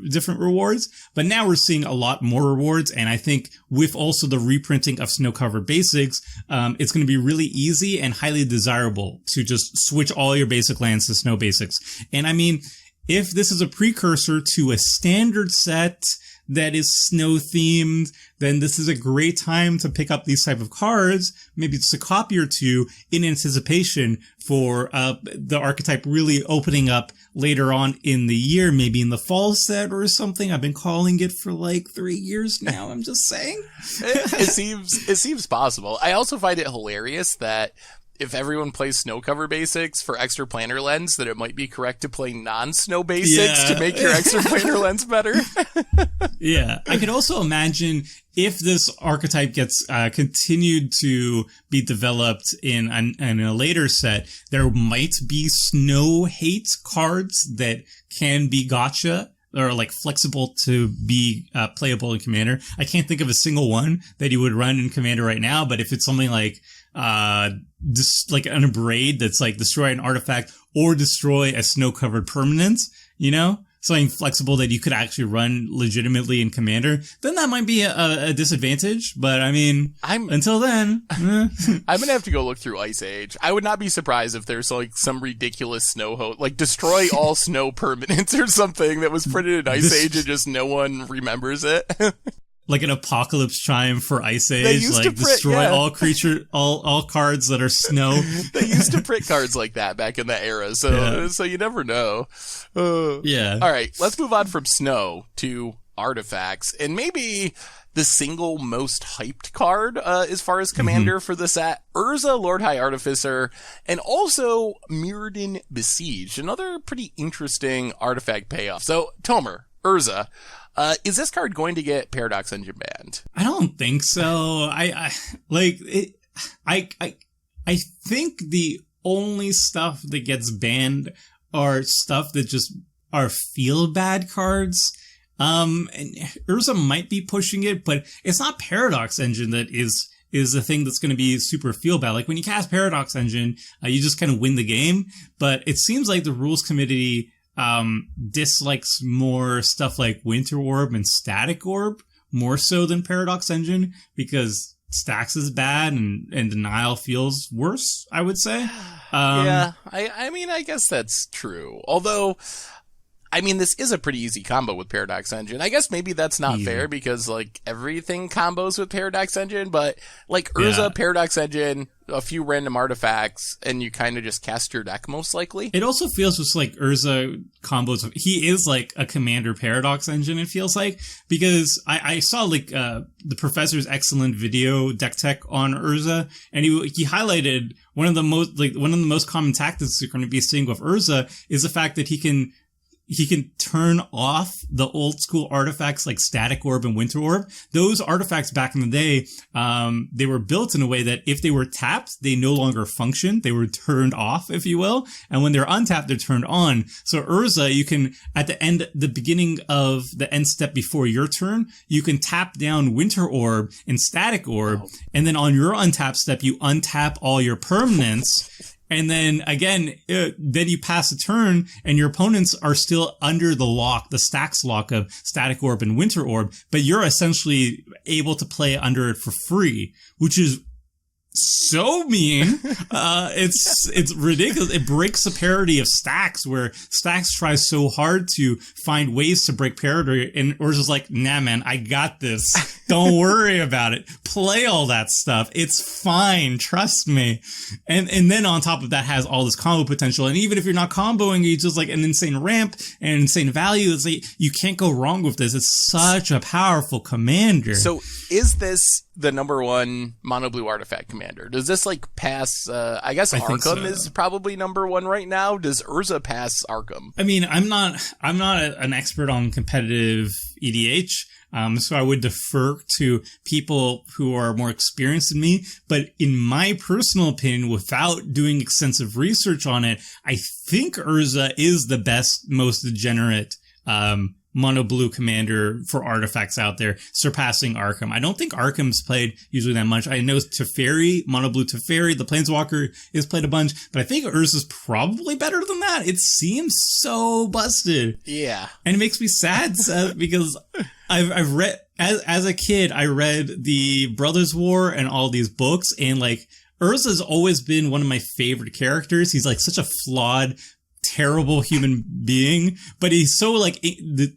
different rewards. But now we're seeing a lot more rewards, and I think with also the reprinting of snow covered basics, it's going to be really easy and highly desirable to just switch all your basic lands to snow basics. And I mean, if this is a precursor to a standard set that is snow themed, then this is a great time to pick up these type of cards, maybe just a copy or two in anticipation for the archetype really opening up later on in the year, maybe in the fall set or something. I've been calling it for like 3 years now. I'm just saying. It seems possible. I also find it hilarious that if everyone plays snow cover basics for Extraplanar Lens, that it might be correct to play non-snow basics to make your Extraplanar Lens better. Yeah. I could also imagine if this archetype gets continued to be developed in a later set, there might be snow hate cards that can be gotcha or like flexible to be playable in Commander. I can't think of a single one that you would run in Commander right now, but if it's something like just like an abrade that's like destroy an artifact or destroy a snow covered permanent, you know, something flexible that you could actually run legitimately in Commander, then that might be a disadvantage. But I mean, until then, I'm gonna have to go look through Ice Age. I would not be surprised if there's like some ridiculous snow like destroy all snow permanents or something that was printed in Ice Age and just no one remembers it. Like an apocalypse chime for Ice Age, like destroy all cards that are snow. They used to print cards like that back in that era, so you never know. Yeah. All right, let's move on from snow to artifacts, and maybe the single most hyped card as far as Commander for the set, Ursa, Lord High Artificer, and also Mirrodin Besieged, another pretty interesting artifact payoff. So, Tomer, Ursa, is this card going to get Paradox Engine banned? I don't think so. I think the only stuff that gets banned are stuff that just are feel bad cards. And Ursa might be pushing it, but it's not Paradox Engine that is the thing that's going to be super feel bad. Like when you cast Paradox Engine, you just kind of win the game. But it seems like the rules committee dislikes more stuff like Winter Orb and Static Orb more so than Paradox Engine because Stacks is bad and Denial feels worse, I would say. Yeah, I mean, I guess that's true. Although, I mean, this is a pretty easy combo with Paradox Engine. I guess maybe that's not fair because, like, everything combos with Paradox Engine, but, like, Ursa, Paradox Engine, a few random artifacts, and you kind of just cast your deck, most likely. It also feels just like Ursa combos. He is, like, a Commander Paradox Engine, it feels like, because I saw, like, the professor's excellent video deck tech on Ursa, and he highlighted one of the most common tactics you're going to be seeing with Ursa is the fact that he can turn off the old school artifacts like Static Orb and Winter Orb. Those artifacts back in the day, they were built in a way that if they were tapped, they no longer functioned. They were turned off, if you will. And when they're untapped, they're turned on. So Ursa, you can, at the beginning of the end step before your turn, you can tap down Winter Orb and Static Orb. And then on your untap step, you untap all your permanents. And then again, then you pass a turn and your opponents are still under the stacks lock of Static Orb and Winter Orb, but you're essentially able to play under it for free, which is so mean. It's ridiculous. It breaks the parity of Stacks, where Stacks tries so hard to find ways to break parity, and Ursa's like, nah, man, I got this. Don't worry about it. Play all that stuff. It's fine. Trust me. And then on top of that has all this combo potential. And even if you're not comboing, it's just like an insane ramp and insane value. It's like, you can't go wrong with this. It's such a powerful commander. So is this the number one mono blue artifact commander? Does this like pass, I guess Arkham is probably number one right now. Does Ursa pass Arkham? I mean, I'm not an expert on competitive EDH. So I would defer to people who are more experienced than me. But in my personal opinion, without doing extensive research on it, I think Ursa is the best, most degenerate, mono blue commander for artifacts out there, surpassing Arkham. I don't think Arkham's played usually that much. I know Teferi, mono blue Teferi, the Planeswalker is played a bunch, but I think Ursa's probably better than that. It seems so busted. Yeah. And it makes me sad, Seth, because I've read, as a kid, I read the Brothers War and all these books, and like, Ursa's always been one of my favorite characters. He's like such a flawed, terrible human being, but he's so like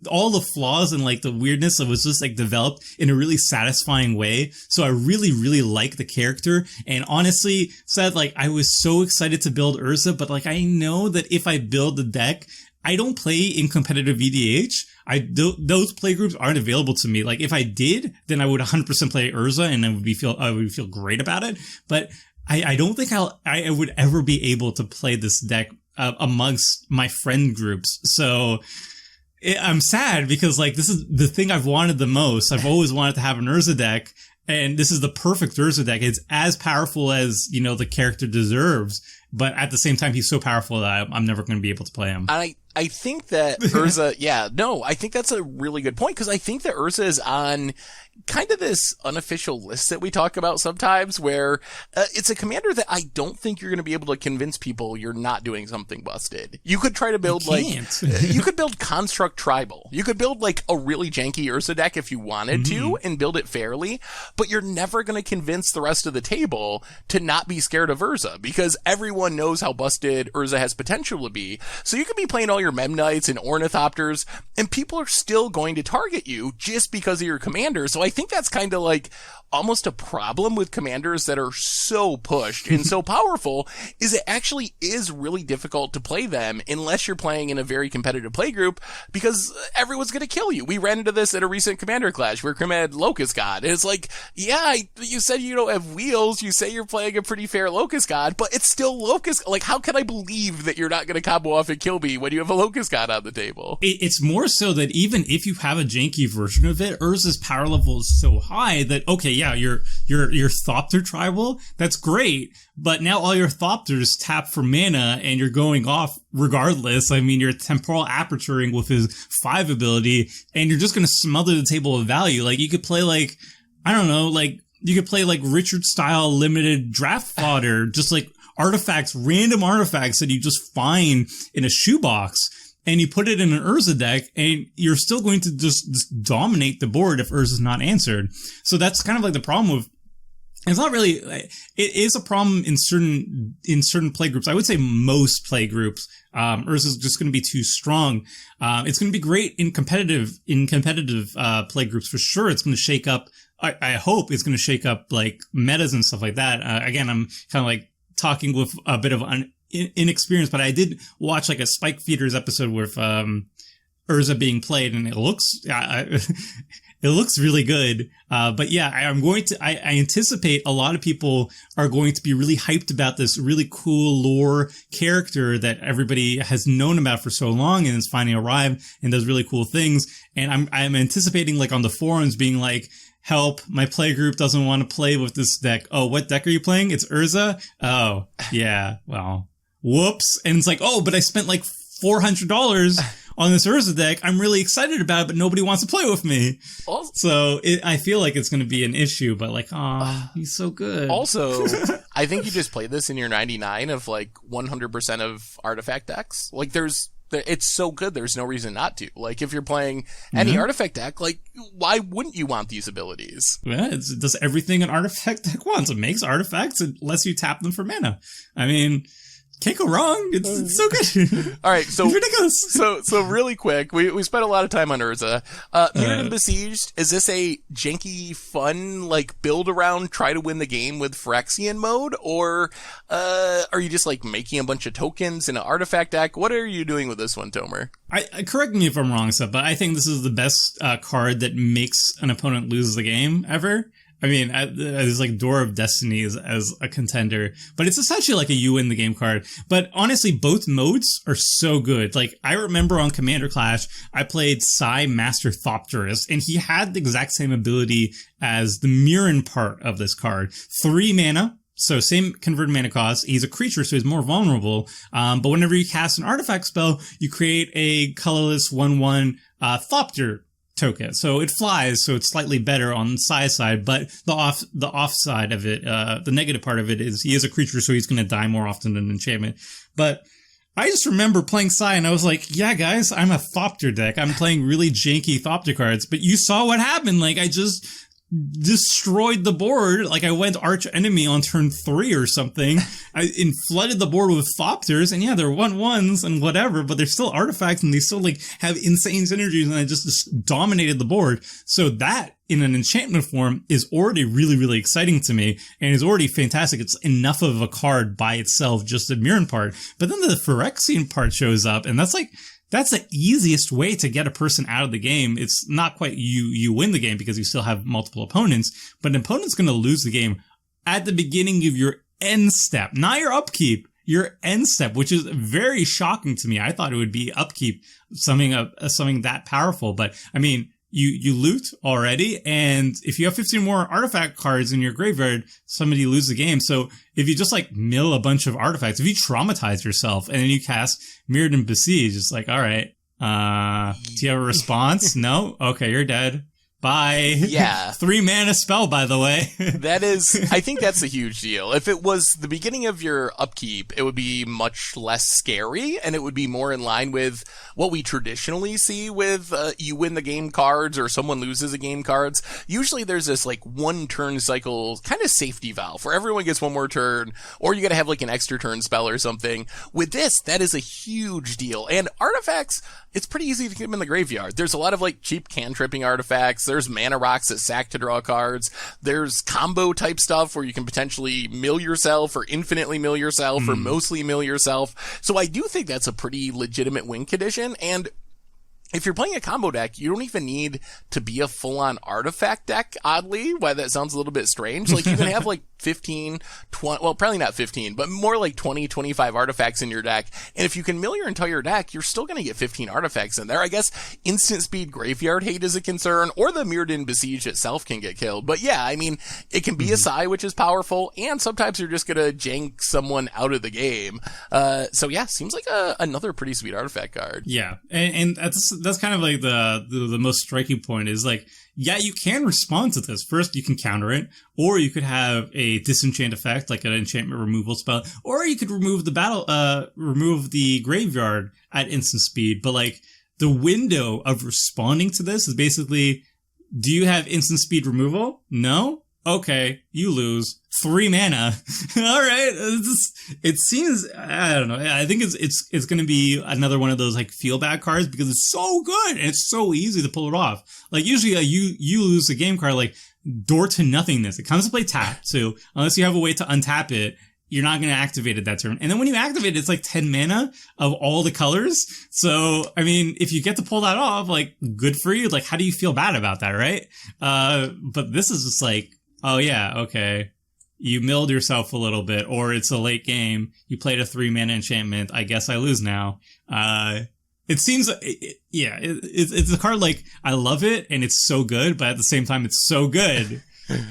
all the flaws and like the weirdness that was just like developed in a really satisfying way. So I really, really like the character. And honestly, Seth, like I was so excited to build Ursa, but like I know that if I build the deck, I don't play in competitive EDH. Those playgroups aren't available to me. Like if I did, then I would 100% play Ursa and I would feel great about it. But I don't think I would ever be able to play this deck amongst my friend groups. So I'm sad because like this is the thing I've wanted the most. I've always wanted to have an Ursa deck, and this is the perfect Ursa deck. It's as powerful as, you know, the character deserves, but at the same time he's so powerful that I'm never going to be able to play him. I think that Ursa, I think that's a really good point, because I think that Ursa is on kind of this unofficial list that we talk about sometimes, where it's a commander that I don't think you're going to be able to convince people you're not doing something busted. You could try to build you could build Construct Tribal. You could build like a really janky Ursa deck if you wanted to and build it fairly, but you're never going to convince the rest of the table to not be scared of Ursa, because everyone knows how busted Ursa has potential to be. So you could be playing all your Mem Knights and Ornithopters, and people are still going to target you just because of your commander. So I think that's kind of like almost a problem with commanders that are so pushed and so powerful, is it actually is really difficult to play them unless you're playing in a very competitive playgroup, because everyone's going to kill you. We ran into this at a recent commander clash where Krim had Locust God. And it's like, yeah, you said you don't have wheels. You say you're playing a pretty fair Locust God, but it's still Locust. Like, how can I believe that you're not going to combo off and kill me when you have a Locust God on the table? It's more so that even if you have a janky version of it, Urza's power level is so high that, okay, yeah, your Thopter tribal, that's great, but now all your Thopters tap for mana and you're going off regardless. I mean, you're temporal aperturing with his 5 ability and you're just going to smother the table of value. Like, you could play like, I don't know, like, you could play like Richard style limited draft fodder, just like artifacts, random artifacts that you just find in a shoebox. And you put it in an Ursa deck, and you're still going to just dominate the board if Ursa's not answered. So that's kind of like the problem with. It's not really. It is a problem in certain playgroups. I would say most playgroups. Ursa's just going to be too strong. It's going to be great in competitive play groups for sure. It's going to shake up. I hope it's going to shake up like metas and stuff like that. Again, I'm kind of like talking with a bit of inexperience, but I did watch like a Spike Feeders episode with Ursa being played, and it looks it looks really good. But yeah, I anticipate a lot of people are going to be really hyped about this really cool lore character that everybody has known about for so long and is finally arrived and does really cool things. And I'm anticipating like on the forums being like, help, my play group doesn't want to play with this deck. Oh, what deck are you playing? It's Ursa? Oh, yeah, well, whoops. And it's like, oh, but I spent like $400 on this Ursa deck. I'm really excited about it, but nobody wants to play with me. So I feel like it's going to be an issue, but like, oh, he's so good. Also, I think you just played this in your 99 of like 100% of artifact decks. Like it's so good, there's no reason not to. Like, if you're playing any artifact deck, like, why wouldn't you want these abilities? Yeah, it does everything an artifact deck wants. It makes artifacts, it lets you tap them for mana. I mean, can't go wrong. It's so good. All right, so it's ridiculous. So really quick, we spent a lot of time on Ursa. Mirrored and Besieged, is this a janky, fun, like, build around, try to win the game with Phyrexian mode, or are you just like making a bunch of tokens in an artifact deck? What are you doing with this one, Tomer? I correct me if I'm wrong, Seth, but I think this is the best card that makes an opponent lose the game ever. I mean, there's like Door of Destiny as a contender, but it's essentially like a you win the game card. But honestly, both modes are so good. Like, I remember on Commander Clash, I played Psy Master Thopterist, and he had the exact same ability as the Mirren part of this card. 3 mana. So same converted mana cost. He's a creature, so he's more vulnerable. But whenever you cast an artifact spell, you create a colorless 1/1 Thopter token. So it flies, so it's slightly better on Psy's side, but the off side of it, the negative part of it is he is a creature, so he's going to die more often than an enchantment. But I just remember playing Psy, and I was like, yeah, guys, I'm a Thopter deck. I'm playing really janky Thopter cards, but you saw what happened. Like, I just destroyed the board. Like, I went arch enemy on turn 3 or something. And flooded the board with Thopters, and yeah, they're 1/1s and whatever, but they're still artifacts and they still like have insane synergies, and I just dominated the board. So that in an enchantment form is already really, really exciting to me, and is already fantastic. It's enough of a card by itself, just the Mirren part. But then the Phyrexian part shows up, and that's the easiest way to get a person out of the game. It's not quite you win the game because you still have multiple opponents, but an opponent's going to lose the game at the beginning of your end step, not your upkeep, your end step, which is very shocking to me. I thought it would be upkeep, something that powerful, but I mean, you loot already, and if you have 15 more artifact cards in your graveyard, somebody loses the game. So if you just like mill a bunch of artifacts, if you traumatize yourself and then you cast Mirrored and Besieged, it's like, all right, do you have a response? No? Okay, you're dead. Bye. Yeah. 3 mana spell, by the way. I think that's a huge deal. If it was the beginning of your upkeep, it would be much less scary, and it would be more in line with what we traditionally see with you win the game cards or someone loses a game cards. Usually there's this like 1 turn cycle kind of safety valve where everyone gets 1 more turn, or you gotta have like an extra turn spell or something. With this, that is a huge deal. And artifacts, it's pretty easy to get them in the graveyard. There's a lot of like cheap cantripping artifacts. There's mana rocks that sack to draw cards. There's combo type stuff where you can potentially mill yourself or infinitely mill yourself or mostly mill yourself. So I do think that's a pretty legitimate win condition. And if you're playing a combo deck, you don't even need to be a full-on artifact deck, oddly. Why that sounds a little bit strange. Like, you can have like 15, 20, well, probably not 15, but more like 20, 25 artifacts in your deck. And if you can mill your entire deck, you're still going to get 15 artifacts in there. I guess instant speed graveyard hate is a concern, or the Mirrored and Besieged itself can get killed. But yeah, I mean, it can be a Psy, which is powerful, and sometimes you're just going to jank someone out of the game. So yeah, seems like another pretty sweet artifact card. Yeah, and that's kind of like the most striking point is like, yeah, you can respond to this. First, you can counter it, or you could have a disenchant effect, like an enchantment removal spell, or you could remove the graveyard at instant speed. But like, the window of responding to this is basically, do you have instant speed removal? No? okay, you lose 3 mana. All right. It seems, I don't know. I think it's going to be another one of those like feel bad cards because it's so good and it's so easy to pull it off. Like usually you lose a game card like Door to Nothingness. It comes to play tap. So unless you have a way to untap it, you're not going to activate it that turn. And then when you activate it, it's like 10 mana of all the colors. So, I mean, if you get to pull that off, like, good for you. Like, how do you feel bad about that, right? But this is just like, oh yeah, okay. You milled yourself a little bit, or it's a late game. You played a 3 mana enchantment. I guess I lose now. It seems, it's a card like, I love it and it's so good, but at the same time, it's so good.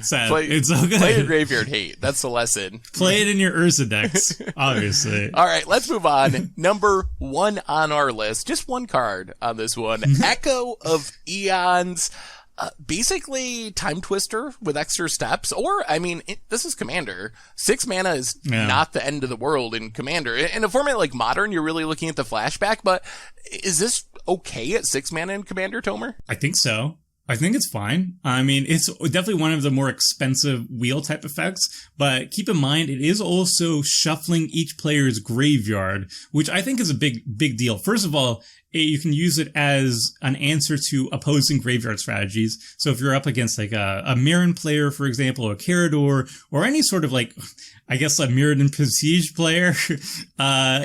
Seth, it's so good. Play your graveyard hate. That's the lesson. Play it in your Ursa decks, obviously. All right, let's move on. Number 1 on our list. Just one card on this one. Echo of Aeons. Basically, Time Twister with extra steps. Or, I mean, this is Commander. 6 mana is not the end of the world in Commander. In a format like Modern, you're really looking at the flashback. But is this okay at 6 mana in Commander, Tomer? I think so. I think it's fine. I mean, it's definitely one of the more expensive wheel type effects, but keep in mind, it is also shuffling each player's graveyard, which I think is a big deal. First of all, you can use it as an answer to opposing graveyard strategies. So if you're up against like a Mirren player, for example, or a Carador, or any sort of like, I guess a Mirrodin Prestige player,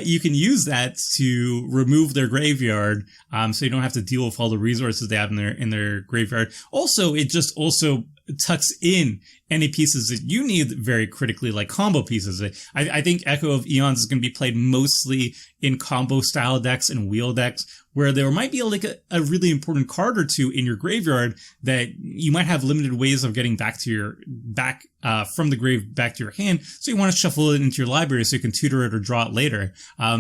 you can use that to remove their graveyard, so you don't have to deal with all the resources they have in their graveyard. Also, it just also tucks in any pieces that you need very critically, like combo pieces. I think Echo of Aeons is going to be played mostly in combo style decks and wheel decks, where there might be like a really important card or two in your graveyard that you might have limited ways of getting back from the grave back to your hand. So you want to shuffle it into your library so you can tutor it or draw it later.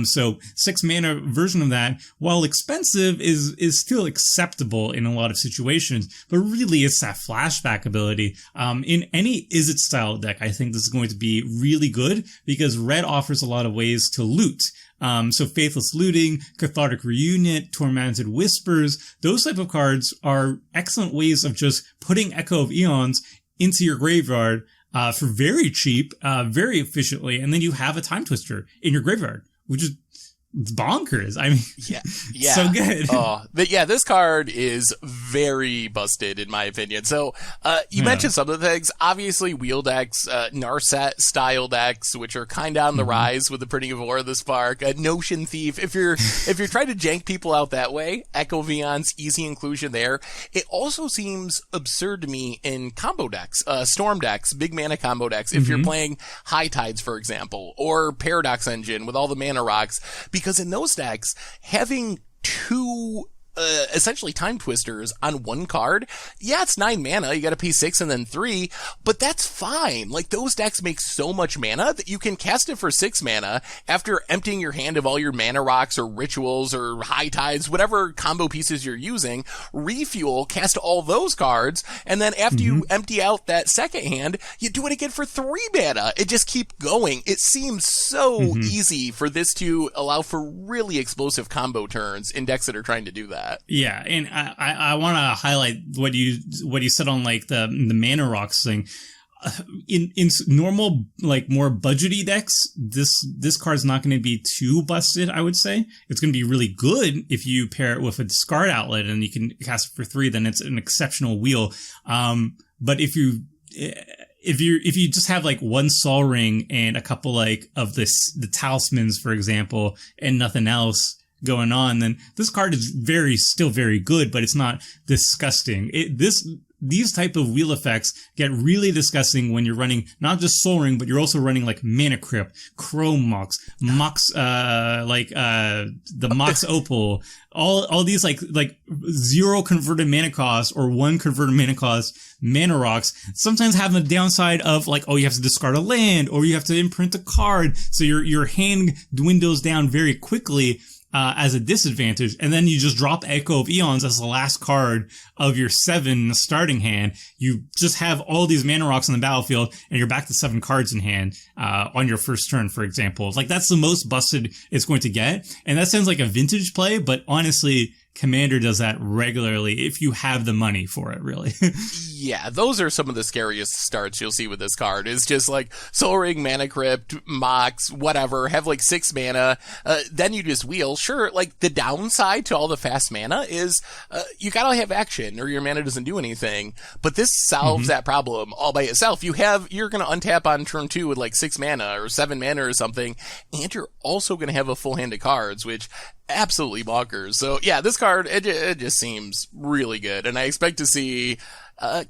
So 6 mana version of that, while expensive, is still acceptable in a lot of situations. But really, it's that flashback ability. In any Izzet style deck, I think this is going to be really good because red offers a lot of ways to loot. So Faithless Looting, Cathartic Reunion, Tormented Whispers, those type of cards are excellent ways of just putting Echo of Aeons into your graveyard for very cheap, very efficiently, and then you have a Time Twister in your graveyard, which is bonkers. I mean, yeah. So good. But yeah, this card is very busted in my opinion. So, you mentioned some of the things. Obviously, wheel decks, Narset style decks, which are kind of on the rise with the printing of Aura the Spark. Notion Thief. If you're trying to jank people out that way, Echo of Aeons, easy inclusion there. It also seems absurd to me in combo decks, Storm decks, big mana combo decks. If you're playing High Tides, for example, or Paradox Engine with all the mana rocks, because in those decks, having 2 essentially Time Twisters on one card, yeah, it's 9 mana, you gotta pay 6 and then 3, but that's fine. Like, those decks make so much mana that you can cast it for 6 mana after emptying your hand of all your mana rocks or rituals or High Tides, whatever combo pieces you're using, refuel, cast all those cards, and then after you empty out that second hand, you do it again for 3 mana. It just keep going. It seems so easy for this to allow for really explosive combo turns in decks that are trying to do that. Yeah, and I want to highlight what you said on like the mana rocks thing. In normal, like more budgety decks, this card's not going to be too busted, I would say. It's going to be really good if you pair it with a discard outlet and you can cast it for 3, then it's an exceptional wheel. But if you just have like one Sol Ring and a couple like of the talismans, for example, and nothing else going on, then this card is still very good, but it's not disgusting. These type of wheel effects get really disgusting when you're running not just Sol Ring, but you're also running like Mana Crypt, Chrome Mox, the Mox Opal, all these like 0 converted mana cost or 1 converted mana cost mana rocks sometimes have a downside of like, oh, you have to discard a land or you have to imprint a card, so your hand dwindles down very quickly. As a disadvantage, and then you just drop Echo of Aeons as the last card of your 7 starting hand. You just have all these mana rocks on the battlefield, and you're back to 7 cards in hand on your first turn, for example. Like, that's the most busted it's going to get, and that sounds like a vintage play, but honestly, Commander does that regularly if you have the money for it, really. Yeah, those are some of the scariest starts you'll see with this card. Is just like Soul Ring, Mana Crypt, Mox, whatever, have like 6 mana, then you just wheel. Sure, like the downside to all the fast mana is you gotta have action or your mana doesn't do anything. But this solves that problem all by itself. You're gonna untap on turn 2 with like 6 mana or 7 mana or something, and you're also gonna have a full hand of cards, which absolutely bonkers. So yeah, this card, it just seems really good, and I expect to see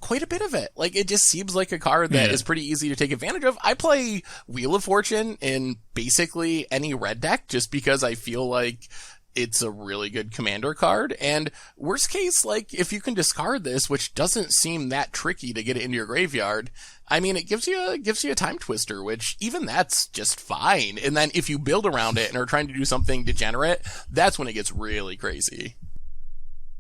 quite a bit of it. Like, it just seems like a card that is pretty easy to take advantage of. I play Wheel of Fortune in basically any red deck just because I feel like it's a really good commander card. And worst case, like, if you can discard this, which doesn't seem that tricky to get it into your graveyard, I mean, it gives you a Time Twister, which even that's just fine. And then if you build around it and are trying to do something degenerate, that's when it gets really crazy.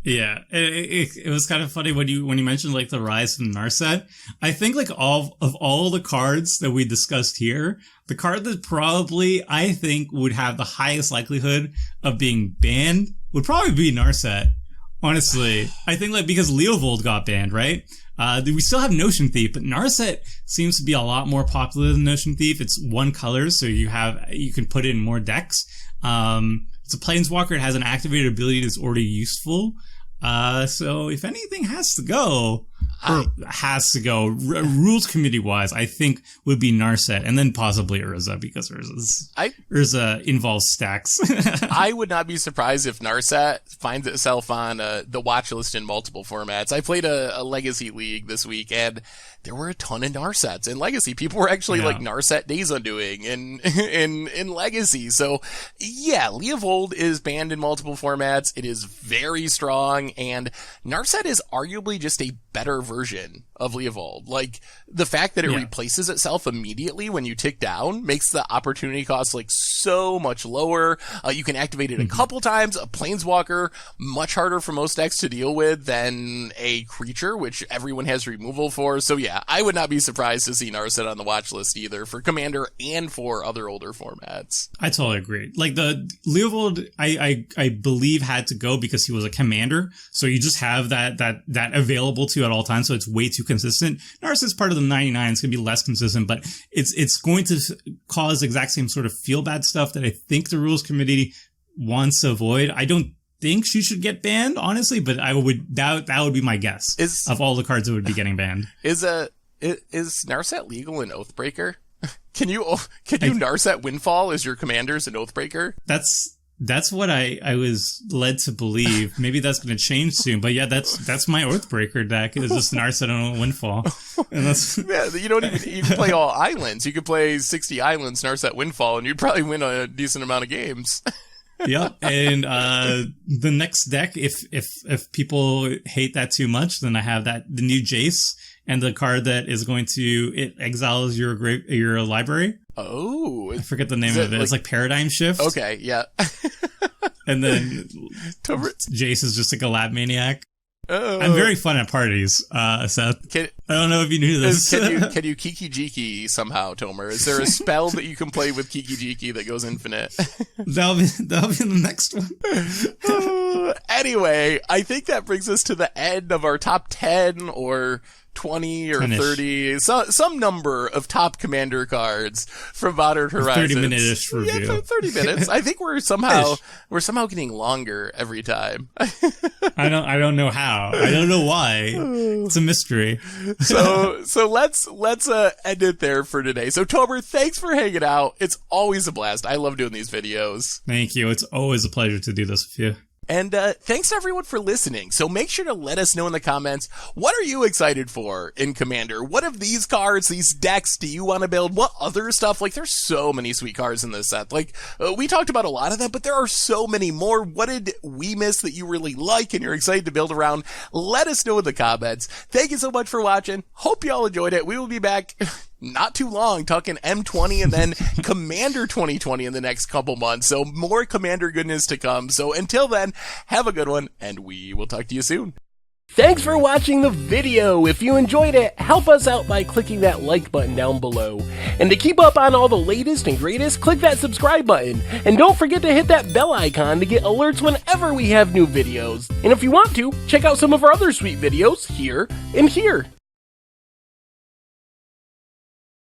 Yeah, it was kind of funny when you mentioned like the rise of Narset. I think like all the cards that we discussed here, the card that probably I think would have the highest likelihood of being banned would probably be Narset. Honestly, I think like because Leovold got banned, right? We still have Notion Thief, but Narset seems to be a lot more popular than Notion Thief. It's one color, so you can put it in more decks. It's a Planeswalker. It has an activated ability that's already useful. So if anything has to go, rules committee wise, I think would be Narset and then possibly Ursa, because Ursa involves stacks. I would not be surprised if Narset finds itself on the watch list in multiple formats. I played a Legacy League this week, and there were a ton of Narsets in Legacy. People were actually like Narset Days Undoing in Legacy. So yeah, Leovold is banned in multiple formats. It is very strong, and Narset is arguably just a better version of Leovold. Like, the fact that it replaces itself immediately when you tick down makes the opportunity cost like so much lower. You can activate it a couple times. A Planeswalker, much harder for most decks to deal with than a creature, which everyone has removal for. So yeah, I would not be surprised to see Narset on the watch list either for Commander and for other older formats. I totally agree. Like, the Leovold, I believe had to go because he was a commander. So you just have that available to you at all times. So it's way too consistent. Narset's part of the 99. It's going to be less consistent, but it's going to cause the exact same sort of feel bad stuff that I think the rules committee wants to avoid. I don't think she should get banned, honestly, but that would be my guess of all the cards that would be getting banned. Is Narset legal in Oathbreaker? Can you Narset Windfall as your commanders in Oathbreaker? That's what I was led to believe. Maybe that's going to change soon. But yeah, that's my Oathbreaker deck. It's just Narset on Windfall. And that's you can play all islands. You could play 60 islands, Narset Windfall, and you'd probably win a decent amount of games. Yeah, and the next deck, if people hate that too much, then I have the new Jace, and the card that is going to it exiles your library. Oh, I forget the name of it. It's like Paradigm Shift. Okay, yeah. And then Jace is just like a lab maniac. Oh. I'm very fun at parties, Seth. I don't know if you knew this. Can you Kiki Jiki somehow, Tomer? Is there a spell that you can play with Kiki Jiki that goes infinite? That'll be the next one. Anyway, I think that brings us to the end of our top 10 or 20 or 30, some number of top commander cards from Modern Horizons. 30-minute-ish review. Yeah, 30 minutes. I think we're somehow getting longer every time. I don't know how. I don't know why. It's a mystery. So let's end it there for today. So Tomer, thanks for hanging out. It's always a blast. I love doing these videos. Thank you. It's always a pleasure to do this with you. And thanks to everyone for listening. So make sure to let us know in the comments, what are you excited for in Commander? What of these cards, these decks do you want to build? What other stuff? Like, there's so many sweet cards in this set. Like, we talked about a lot of them, but there are so many more. What did we miss that you really like and you're excited to build around? Let us know in the comments. Thank you so much for watching. Hope you all enjoyed it. We will be back not too long talking M20 and then Commander 2020 in the next couple months. So more Commander goodness to come. So until then, have a good one, and we will talk to you soon. Thanks for watching the video. If you enjoyed it, help us out by clicking that like button down below. And to keep up on all the latest and greatest, click that subscribe button. And don't forget to hit that bell icon to get alerts whenever we have new videos. And if you want to, check out some of our other sweet videos here and here.